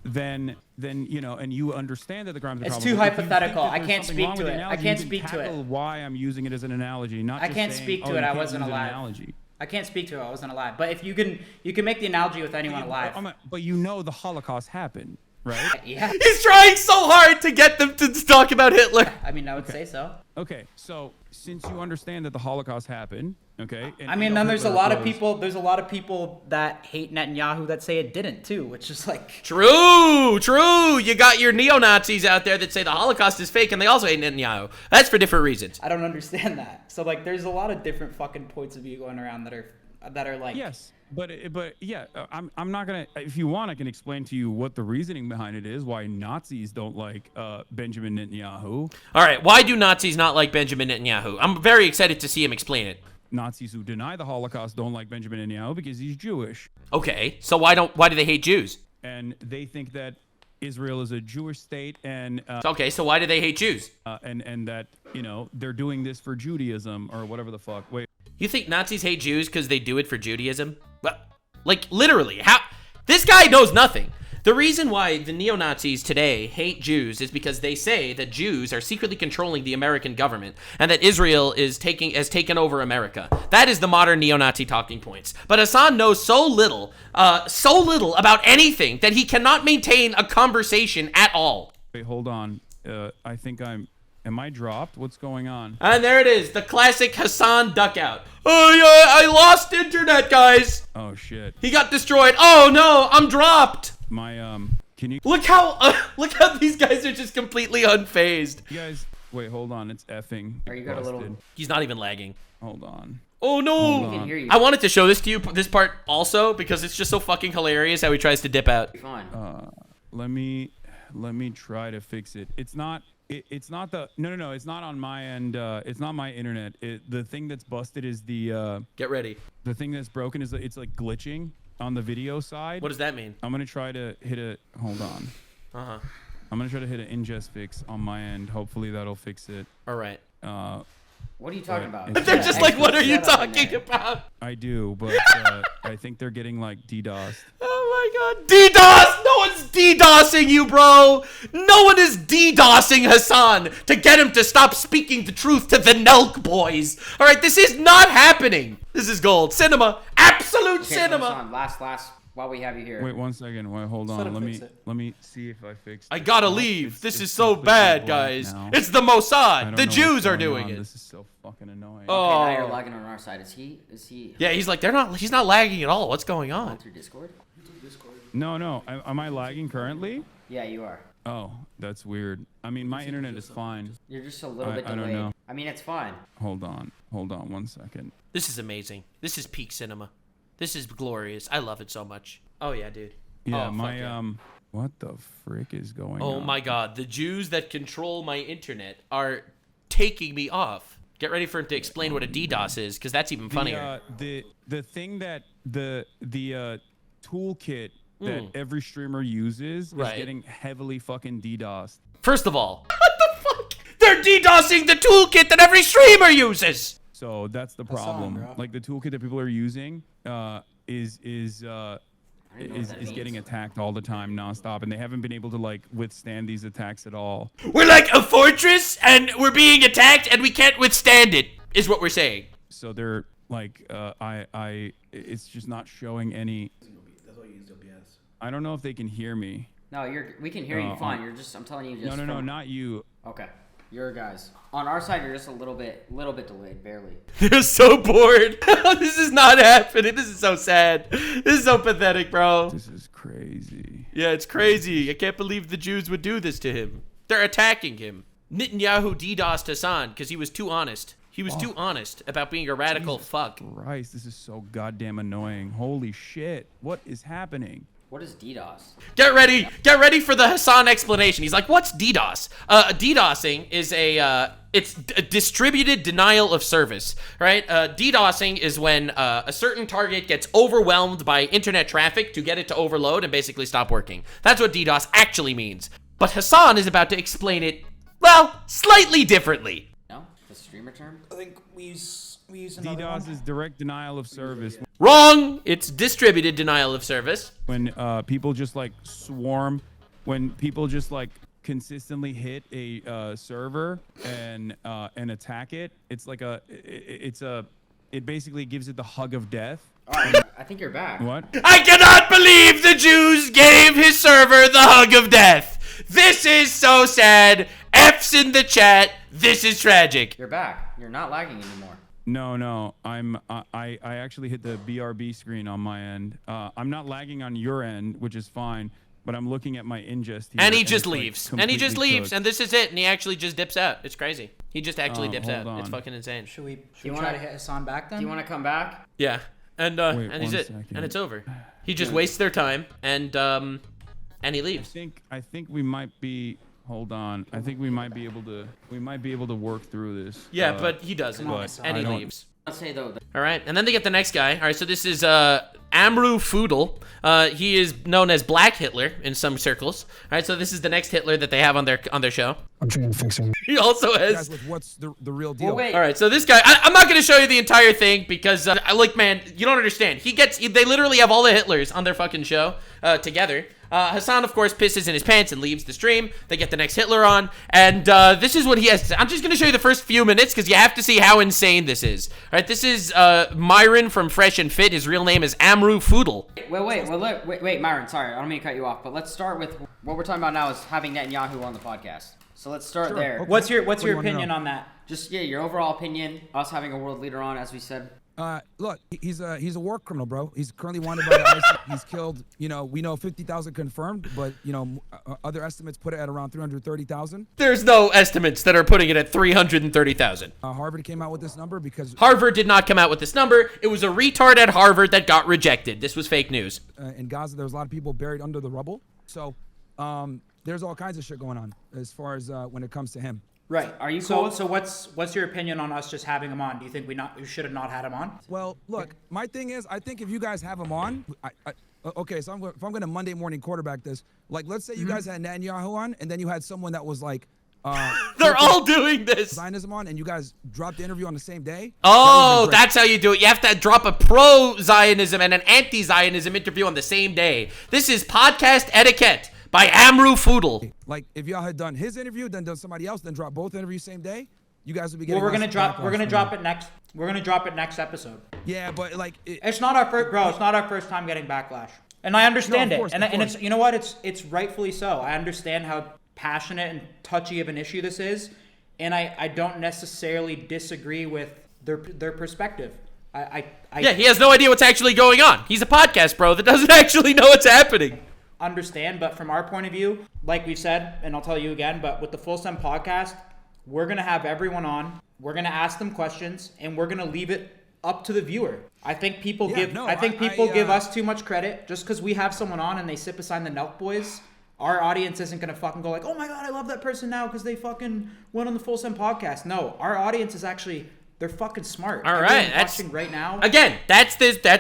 [SPEAKER 5] Then you know, and you understand that the crimes are
[SPEAKER 11] It's
[SPEAKER 5] comparable.
[SPEAKER 11] too hypothetical.
[SPEAKER 5] If you think that
[SPEAKER 11] I
[SPEAKER 5] there's
[SPEAKER 11] can't
[SPEAKER 5] something
[SPEAKER 11] speak
[SPEAKER 5] wrong
[SPEAKER 11] to
[SPEAKER 5] with the
[SPEAKER 11] it. I
[SPEAKER 5] analogy,
[SPEAKER 11] can't
[SPEAKER 5] you can
[SPEAKER 11] speak to it.
[SPEAKER 5] tackle why I'm using it as an analogy, not
[SPEAKER 11] I
[SPEAKER 5] just
[SPEAKER 11] can't
[SPEAKER 5] saying,
[SPEAKER 11] speak to
[SPEAKER 5] oh,
[SPEAKER 11] it.
[SPEAKER 5] you
[SPEAKER 11] I
[SPEAKER 5] can't
[SPEAKER 11] wasn't
[SPEAKER 5] use an
[SPEAKER 11] alive.
[SPEAKER 5] analogy.
[SPEAKER 11] I can't speak to it. I wasn't alive. But if you can make the analogy with anyone alive.
[SPEAKER 5] But you know the Holocaust happened, right?
[SPEAKER 11] Yeah.
[SPEAKER 1] He's trying so hard to get them to talk about Hitler.
[SPEAKER 11] I mean, I would say so.
[SPEAKER 5] Okay, so since you understand that the Holocaust happened, okay. And
[SPEAKER 11] I mean,
[SPEAKER 5] you know
[SPEAKER 11] then there's a
[SPEAKER 5] Hitler
[SPEAKER 11] lot of
[SPEAKER 5] was-
[SPEAKER 11] people. There's a lot of people that hate Netanyahu that say it didn't too, which is like
[SPEAKER 1] True. You got your neo-Nazis out there that say the Holocaust is fake, and they also hate Netanyahu. That's for different reasons.
[SPEAKER 11] I don't understand that. So like, there's a lot of different fucking points of view going around that are like.
[SPEAKER 5] Yes, but yeah, I'm not gonna. If you want, I can explain to you what the reasoning behind it is. Why Nazis don't like Benjamin Netanyahu.
[SPEAKER 1] All right, why do Nazis not like Benjamin Netanyahu? I'm very excited to see him explain it.
[SPEAKER 5] Nazis who deny the Holocaust don't like Benjamin Netanyahu because he's Jewish.
[SPEAKER 1] Okay, so why do they hate Jews?
[SPEAKER 5] And they think that Israel is a Jewish state, and
[SPEAKER 1] Okay, so why do they hate Jews?
[SPEAKER 5] and that, you know, they're doing this for Judaism or whatever the fuck. Wait.
[SPEAKER 1] You think Nazis hate Jews because they do it for Judaism? Well, like, literally, how? This guy knows nothing. The reason why the neo-Nazis today hate Jews is because they say that Jews are secretly controlling the American government and that Israel has taken over America. That is the modern neo-Nazi talking points. But Hassan knows so little about anything that he cannot maintain a conversation at all.
[SPEAKER 5] Wait, hold on. I think am I dropped? What's going on?
[SPEAKER 1] And there it is, the classic Hassan duck out. Oh yeah, I lost internet, guys.
[SPEAKER 5] Oh shit.
[SPEAKER 1] He got destroyed. Oh no, I'm dropped.
[SPEAKER 5] My can you
[SPEAKER 1] look how these guys are just completely unfazed.
[SPEAKER 5] You guys, wait, hold on. It's effing.
[SPEAKER 12] Or you got a little.
[SPEAKER 1] He's not even lagging.
[SPEAKER 5] Hold on.
[SPEAKER 1] Oh no!
[SPEAKER 12] We can hear you.
[SPEAKER 1] I wanted to show this to you, this part also, because it's just so fucking hilarious how he tries to dip out.
[SPEAKER 12] Fine.
[SPEAKER 5] Let me try to fix it. It's not. It's not the no. It's not on my end. It's not my internet. The thing that's busted is the.
[SPEAKER 1] Get ready.
[SPEAKER 5] The thing that's broken is it's like glitching on the video side.
[SPEAKER 1] What does that mean?
[SPEAKER 5] I'm gonna try to hit a. Hold on.
[SPEAKER 1] Uh-huh.
[SPEAKER 5] I'm gonna try to hit an ingest fix on my end. Hopefully that'll fix it.
[SPEAKER 1] All right.
[SPEAKER 12] What are you talking about?
[SPEAKER 1] They're just like, what are you talking about?
[SPEAKER 5] I do, but I think they're getting like DDoSed.
[SPEAKER 1] Oh my god. DDoS! No one's DDoSing you, bro! No one is DDoSing Hassan to get him to stop speaking the truth to the Nelk boys. Alright, this is not happening. This is gold. Cinema. Absolute
[SPEAKER 12] Okay,
[SPEAKER 1] cinema.
[SPEAKER 12] Hassan, last, while we have you here.
[SPEAKER 5] Wait 1 second. Wait, hold on. Let me see if I fixed it.
[SPEAKER 1] I gotta leave. This is so bad, guys. It's the Mossad. The Jews are doing it.
[SPEAKER 5] This is so fucking annoying.
[SPEAKER 1] Oh.
[SPEAKER 12] Okay, now you're lagging on our side. Is he?
[SPEAKER 1] Yeah, he's like, he's not lagging at all. What's going on?
[SPEAKER 12] Through Discord?
[SPEAKER 5] No. Am I lagging currently?
[SPEAKER 12] Yeah, you are.
[SPEAKER 5] Oh, that's weird. I mean, my internet is fine.
[SPEAKER 12] You're just a little bit delayed.
[SPEAKER 5] I don't know.
[SPEAKER 12] I mean, it's fine.
[SPEAKER 5] Hold on 1 second.
[SPEAKER 1] This is amazing. This is peak cinema. This is glorious. I love it so much. Oh yeah, dude.
[SPEAKER 5] Yeah,
[SPEAKER 1] oh,
[SPEAKER 5] my
[SPEAKER 1] yeah.
[SPEAKER 5] what the frick is going on?
[SPEAKER 1] Oh my god, the Jews that control my internet are taking me off. Get ready for him to explain what a DDoS is, because that's even funnier.
[SPEAKER 5] The thing that the toolkit that every streamer uses is getting heavily fucking DDoSed.
[SPEAKER 1] First of all, what the fuck? They're DDoSing the toolkit that every streamer uses.
[SPEAKER 5] So that's the problem. Like the toolkit that people are using is getting attacked all the time, nonstop, and they haven't been able to like withstand these attacks at all.
[SPEAKER 1] We're like a fortress, and we're being attacked, and we can't withstand it. Is what we're saying.
[SPEAKER 5] So they're like, it's just not showing any.
[SPEAKER 13] That's why you use OBS.
[SPEAKER 5] I don't know if they can hear me.
[SPEAKER 12] No, we can hear you fine. I'm telling you. Just
[SPEAKER 5] no, not you.
[SPEAKER 12] Okay. Your guys. On our side, you're just a little bit delayed, barely.
[SPEAKER 1] They're so bored. This is not happening. This is so sad. This is so pathetic, bro.
[SPEAKER 5] This is crazy.
[SPEAKER 1] Yeah, it's crazy. I can't believe the Jews would do this to him. They're attacking him. Netanyahu DDoSed Hassan because he was too honest. He was too honest about being a radical fuck.
[SPEAKER 5] Christ, this is so goddamn annoying. Holy shit. What is happening?
[SPEAKER 12] What is DDoS?
[SPEAKER 1] Get ready for the Hassan explanation. He's like, what's DDoS? DDoSing is it's a distributed denial of service, right? DDoSing is when a certain target gets overwhelmed by internet traffic to get it to overload and basically stop working. That's what DDoS actually means. But Hassan is about to explain it, well, slightly differently.
[SPEAKER 12] No? The streamer term?
[SPEAKER 13] I think we use another
[SPEAKER 5] DDoS
[SPEAKER 13] one.
[SPEAKER 5] is direct denial of service.
[SPEAKER 1] Wrong! It's distributed denial of service.
[SPEAKER 5] When people just like swarm, when people just like consistently hit a server and attack it, it's like it basically gives it the hug of death.
[SPEAKER 12] I think you're back.
[SPEAKER 5] What?
[SPEAKER 1] I cannot believe the Jews gave his server the hug of death. This is so sad. F's in the chat. This is tragic.
[SPEAKER 12] You're back. You're not lagging anymore.
[SPEAKER 5] No, I actually hit the BRB screen on my end. I'm not lagging on your end, which is fine, but I'm looking at my ingest here.
[SPEAKER 1] And he just leaves.
[SPEAKER 5] Like
[SPEAKER 1] and he just leaves,
[SPEAKER 5] cooked.
[SPEAKER 1] and this is it. And he actually just dips out. It's crazy. He just actually dips
[SPEAKER 5] hold
[SPEAKER 1] out.
[SPEAKER 5] on.
[SPEAKER 1] It's fucking insane.
[SPEAKER 11] Should we
[SPEAKER 12] you
[SPEAKER 11] try
[SPEAKER 12] wanna-
[SPEAKER 11] to hit Hassan back then?
[SPEAKER 12] Do you want to come back?
[SPEAKER 1] Yeah. And
[SPEAKER 5] Wait,
[SPEAKER 1] and he's
[SPEAKER 5] one
[SPEAKER 1] it.
[SPEAKER 5] second.
[SPEAKER 1] And it's over. He just wastes their time, and he leaves.
[SPEAKER 5] I think we might be. Hold on. I think we might be able to work through this.
[SPEAKER 1] Yeah, but he doesn't.
[SPEAKER 5] but
[SPEAKER 1] And he
[SPEAKER 5] I don't-
[SPEAKER 1] leaves.
[SPEAKER 12] I'll say though.
[SPEAKER 1] All right, and then they get the next guy. All right, so this is Amru Foodle. He is known as Black Hitler in some circles. All right, so this is the next Hitler that they have on their show.
[SPEAKER 4] I'm trying to fix him.
[SPEAKER 1] He also has.
[SPEAKER 14] With what's the real deal?
[SPEAKER 12] Well, wait.
[SPEAKER 1] All right, so this guy, I'm not going to show you the entire thing because, man, you don't understand. They literally have all the Hitlers on their fucking show together. Hassan, of course, pisses in his pants and leaves the stream. They get the next Hitler on, and this is what he has to say. I'm just going to show you the first few minutes because you have to see how insane this is. All right, this is Myron from Fresh and Fit. His real name is Amru Foodle.
[SPEAKER 12] Wait, Myron. Sorry, I don't mean to cut you off, but let's start with what we're talking about now is having Netanyahu on the podcast. So let's start there.
[SPEAKER 11] Okay. What's your opinion on that?
[SPEAKER 12] Just your overall opinion. Us having a world leader on, as we said.
[SPEAKER 14] Look, he's a war criminal, bro. He's currently wanted by the ISIS. He's killed, we know 50,000 confirmed, but, other estimates put it at around 330,000.
[SPEAKER 1] There's no estimates that are putting it at 330,000.
[SPEAKER 14] Harvard came out with this number because...
[SPEAKER 1] Harvard did not come out with this number. It was a retard at Harvard that got rejected. This was fake news.
[SPEAKER 14] In Gaza, there was a lot of people buried under the rubble. So, there's all kinds of shit going on as far as when it comes to him.
[SPEAKER 11] Right. Are you so what's your opinion on us just having him on? Do you think we should have not had him on?
[SPEAKER 14] Well, look, my thing is, I think if you guys have him on, okay, so if I'm going to Monday morning quarterback this, like, let's say you guys had Netanyahu on, and then you had someone that was like,
[SPEAKER 1] they're all doing this.
[SPEAKER 14] Zionism on, and you guys dropped the interview on the same day.
[SPEAKER 1] Oh, that's how you do it. You have to drop a pro-Zionism and an anti-Zionism interview on the same day. This is podcast etiquette by Amru Foodle.
[SPEAKER 14] Like, if y'all had done his interview, then done somebody else, then drop both interviews same day, you guys would be getting.
[SPEAKER 11] Well, we're gonna drop it next. We're gonna drop it next episode.
[SPEAKER 14] Yeah, but like,
[SPEAKER 11] it's not our first, bro. It's not our first time getting backlash, and I understand it. And it's it's rightfully so. I understand how passionate and touchy of an issue this is, and I don't necessarily disagree with their perspective.
[SPEAKER 1] Yeah, he has no idea what's actually going on. He's a podcast bro that doesn't actually know what's happening.
[SPEAKER 11] Understand, but from our point of view, like we've said, and I'll tell you again, but with the Full Send podcast, we're gonna have everyone on, we're gonna ask them questions, and we're gonna leave it up to the viewer. I think people give us too much credit just because we have someone on and they sit beside the Nelk boys. Our audience isn't gonna fucking go like, oh my god, I love that person now because they fucking went on the Full Send podcast. No, our audience is actually, they're fucking smart.
[SPEAKER 1] All right,
[SPEAKER 11] that's watching right now.
[SPEAKER 1] Again, that's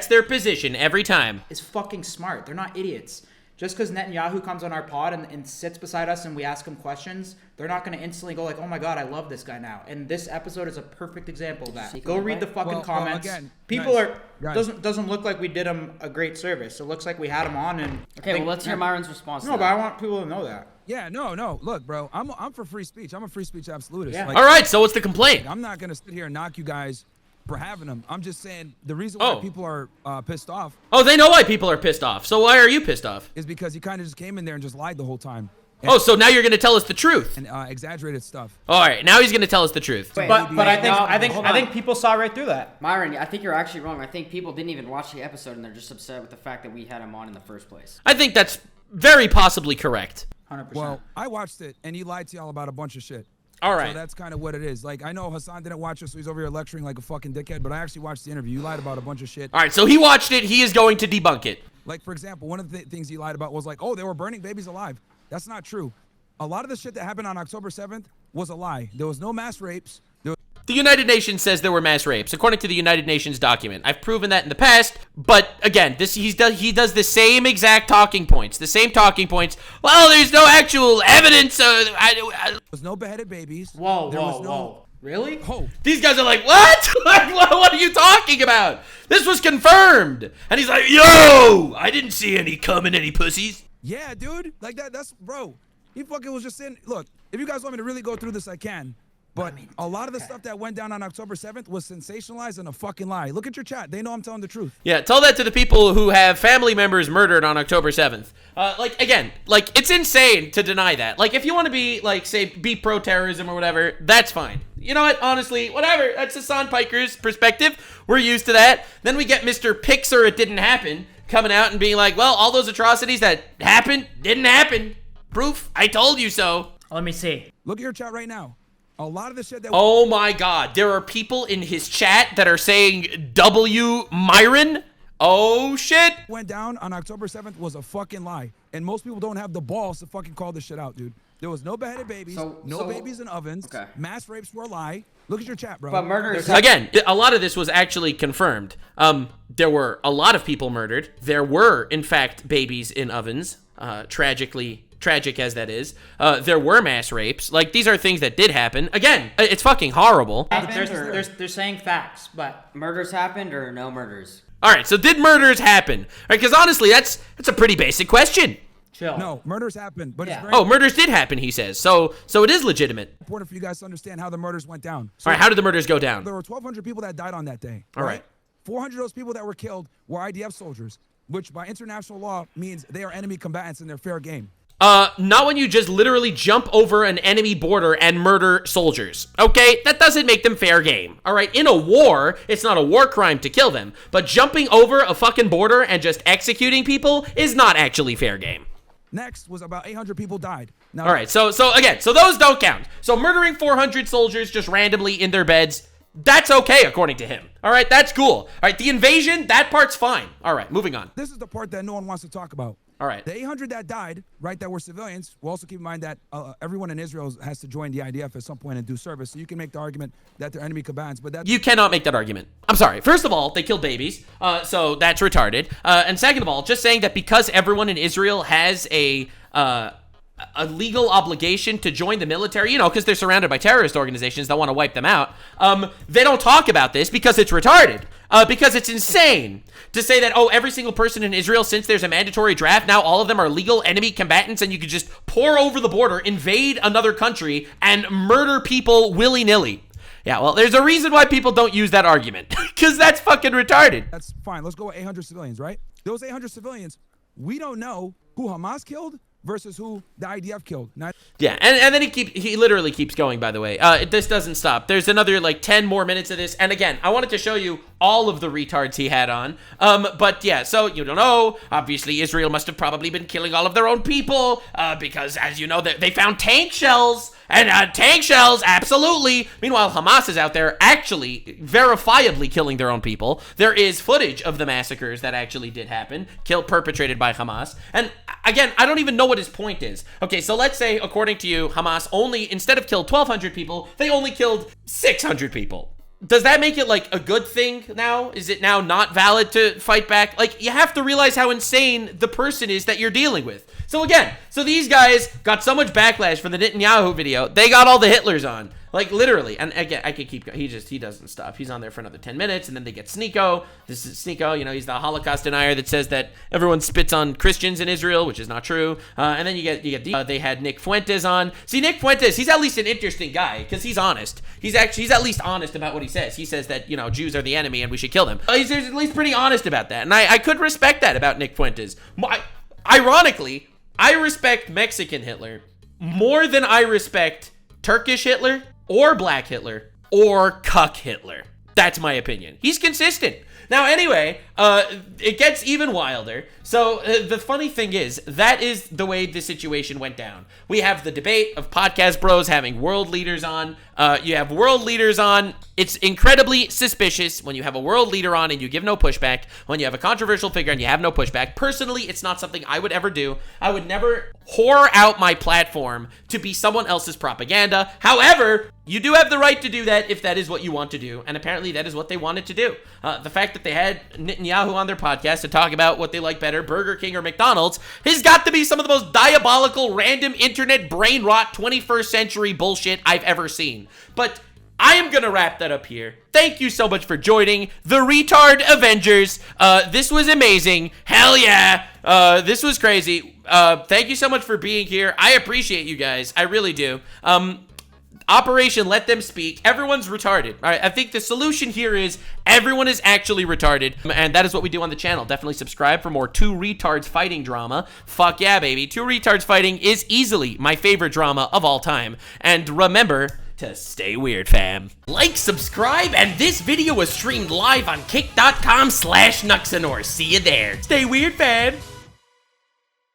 [SPEAKER 1] their position every time.
[SPEAKER 11] Is fucking smart. They're not idiots. Just because Netanyahu comes on our pod and sits beside us and we ask him questions, they're not going to instantly go like, oh my god, I love this guy now. And this episode is a perfect example of that. Go read the fucking comments.
[SPEAKER 14] Again,
[SPEAKER 11] people doesn't look like we did him a great service. It looks like we had him on and...
[SPEAKER 12] Okay, well, let's hear Myron's response.
[SPEAKER 11] No, but I want people to know that.
[SPEAKER 14] Yeah, no. Look, bro, I'm for free speech. I'm a free speech absolutist.
[SPEAKER 11] Yeah.
[SPEAKER 14] Like,
[SPEAKER 1] all right, so what's the complaint?
[SPEAKER 14] I'm not going to sit here and knock you guys for having them. I'm just saying the reason why people are pissed off.
[SPEAKER 1] Oh, they know why people are pissed off. So why are you pissed off?
[SPEAKER 14] Is because you kind of just came in there and just lied the whole time.
[SPEAKER 1] Oh, so now you're going to tell us the truth.
[SPEAKER 14] And exaggerated stuff.
[SPEAKER 1] All right, now he's going to tell us the truth.
[SPEAKER 11] But I think people saw right through that.
[SPEAKER 12] Myron, I think you're actually wrong. I think people didn't even watch the episode and they're just upset with the fact that we had him on in the first place.
[SPEAKER 1] I think that's very possibly correct.
[SPEAKER 11] 100%.
[SPEAKER 14] Well, I watched it and he lied to y'all about a bunch of shit.
[SPEAKER 1] All right.
[SPEAKER 14] So that's kind of what it is. Like, I know Hassan didn't watch it, so he's over here lecturing like a fucking dickhead, but I actually watched the interview. You lied about a bunch of shit.
[SPEAKER 1] All right, so he watched it. He is going to debunk it.
[SPEAKER 14] Like, for example, one of the things he lied about was like, oh, they were burning babies alive. That's not true. A lot of the shit that happened on October 7th was a lie. There was no mass rapes.
[SPEAKER 1] The United Nations says there were mass rapes, according to the United Nations document. I've proven that in the past, but again, he does the same exact talking points. The same talking points. Well, there's no actual evidence.
[SPEAKER 14] There was no beheaded babies.
[SPEAKER 1] Whoa. Really?
[SPEAKER 14] Oh.
[SPEAKER 1] These guys are like, what? What are you talking about? This was confirmed. And he's like, yo, I didn't see any cum in any pussies.
[SPEAKER 14] Yeah, dude. Like that's, bro. He fucking was just saying, look, if you guys want me to really go through this, I can. But a lot of the stuff that went down on October 7th was sensationalized and a fucking lie. Look at your chat. They know I'm telling the truth.
[SPEAKER 1] Yeah, tell that to the people who have family members murdered on October 7th. Again, it's insane to deny that. Like, if you want to be, be pro-terrorism or whatever, that's fine. You know what? Honestly, whatever. That's Hassan Piker's perspective. We're used to that. Then we get Mr. Pixar It Didn't Happen coming out and being like, well, all those atrocities that happened didn't happen. Proof. I told you so.
[SPEAKER 11] Let me see.
[SPEAKER 14] Look at your chat right now. A lot of the shit that...
[SPEAKER 1] Oh my God. There are people in his chat that are saying W. Myron. Oh shit.
[SPEAKER 14] Went down on October 7th was a fucking lie. And most people don't have the balls to fucking call this shit out, dude. There was no beheaded babies, no babies in ovens. Okay. Mass rapes were a lie. Look at your chat, bro.
[SPEAKER 12] But murders...
[SPEAKER 1] Again, a lot of this was actually confirmed. There were a lot of people murdered. There were, in fact, babies in ovens. Tragic as that is, there were mass rapes. Like, these are things that did happen. Again, it's fucking horrible.
[SPEAKER 11] They're saying facts, but
[SPEAKER 12] murders happened or no murders?
[SPEAKER 1] All right, so did murders happen? All right, because honestly, that's a pretty basic question.
[SPEAKER 11] Chill.
[SPEAKER 14] No, murders happened, but it's very
[SPEAKER 1] murders did happen, he says. So it is legitimate.
[SPEAKER 14] important for you guys to understand how the murders went down.
[SPEAKER 1] So, all right, how did the murders go down?
[SPEAKER 14] There were 1,200 people that died on that day.
[SPEAKER 1] All right.
[SPEAKER 14] 400 of those people that were killed were IDF soldiers, which by international law means they are enemy combatants and they're fair game.
[SPEAKER 1] Not when you just literally jump over an enemy border and murder soldiers. Okay? That doesn't make them fair game. All right? In a war, it's not a war crime to kill them. But jumping over a fucking border and just executing people is not actually fair game.
[SPEAKER 14] Next was about 800 people died. Now,
[SPEAKER 1] all right. So those don't count. So murdering 400 soldiers just randomly in their beds, that's okay according to him. All right? That's cool. All right? The invasion, that part's fine. All right. Moving on.
[SPEAKER 14] This is the part that no one wants to talk about.
[SPEAKER 1] All right.
[SPEAKER 14] The 800 that died, right, that were civilians, we'll also keep in mind that everyone in Israel has to join the IDF at some point and do service. So you can make the argument that they're enemy combatants, but that...
[SPEAKER 1] You cannot make that argument. I'm sorry. First of all, they killed babies, so that's retarded. And second of all, just saying that because everyone in Israel has a legal obligation to join the military, you know, because they're surrounded by terrorist organizations that want to wipe them out, they don't talk about this because it's retarded. Because it's insane to say that, oh, every single person in Israel, since there's a mandatory draft, now all of them are legal enemy combatants and you could just pour over the border, invade another country, and murder people willy-nilly. Yeah, well, there's a reason why people don't use that argument. Because that's fucking retarded.
[SPEAKER 14] That's fine. Let's go with 800 civilians, right? Those 800 civilians, we don't know who Hamas killed versus who the IDF killed.
[SPEAKER 1] Yeah, and then he literally keeps going, by the way. This doesn't stop. There's another, 10 more minutes of this. And again, I wanted to show you all of the retards he had on. But yeah, so you don't know. Obviously, Israel must have probably been killing all of their own people because, as you know, they found tank shells. And tank shells, absolutely. Meanwhile, Hamas is out there actually verifiably killing their own people. There is footage of the massacres that actually did happen, perpetrated by Hamas. And again, I don't even know what his point is. Okay, so let's say, according to you, Hamas only, instead of killed 1,200 people, they only killed 600 people. Does that make it a good thing now? Is it now not valid to fight back? You have to realize how insane the person is that you're dealing with. So again, these guys got so much backlash from the Netanyahu video, they got all the Hitlers on. Literally. And again, I could keep going. He doesn't stop. He's on there for another 10 minutes, and then they get Sneeko. This is Sneeko, he's the Holocaust denier that says that everyone spits on Christians in Israel, which is not true. And then you get they had Nick Fuentes on. See, Nick Fuentes, he's at least an interesting guy, because he's honest. He's at least honest about what he says. He says that, Jews are the enemy and we should kill them. He's at least pretty honest about that. And I could respect that about Nick Fuentes. Ironically, I respect Mexican Hitler more than I respect Turkish Hitler or Black Hitler or Cuck Hitler. That's my opinion. He's consistent. Now, anyway, it gets even wilder. So the funny thing is, that is the way the situation went down. We have the debate of podcast bros having world leaders on. You have world leaders on. It's incredibly suspicious when you have a world leader on and you give no pushback. When you have a controversial figure and you have no pushback. Personally, it's not something I would ever do. I would never whore out my platform to be someone else's propaganda. However, you do have the right to do that if that is what you want to do, and apparently that is what they wanted to do. The fact that they had Netanyahu on their podcast to talk about what they like better, Burger King or McDonald's, has got to be some of the most diabolical, random internet brain rot 21st century bullshit I've ever seen. But I am gonna wrap that up here. Thank you so much for joining the Retard Avengers. This was amazing. Hell yeah. This was crazy. Thank you so much for being here. I appreciate you guys. I really do. Operation Let Them Speak. Everyone's retarded. All right, I think the solution here is everyone is actually retarded, and that is what we do on the channel. Definitely subscribe for more Two Retards Fighting drama. Fuck yeah, baby. Two Retards Fighting is easily my favorite drama of all time. And remember to stay weird, fam. Like, subscribe, and this video was streamed live on kick.com/Nuxanor. See you there. Stay weird, fam.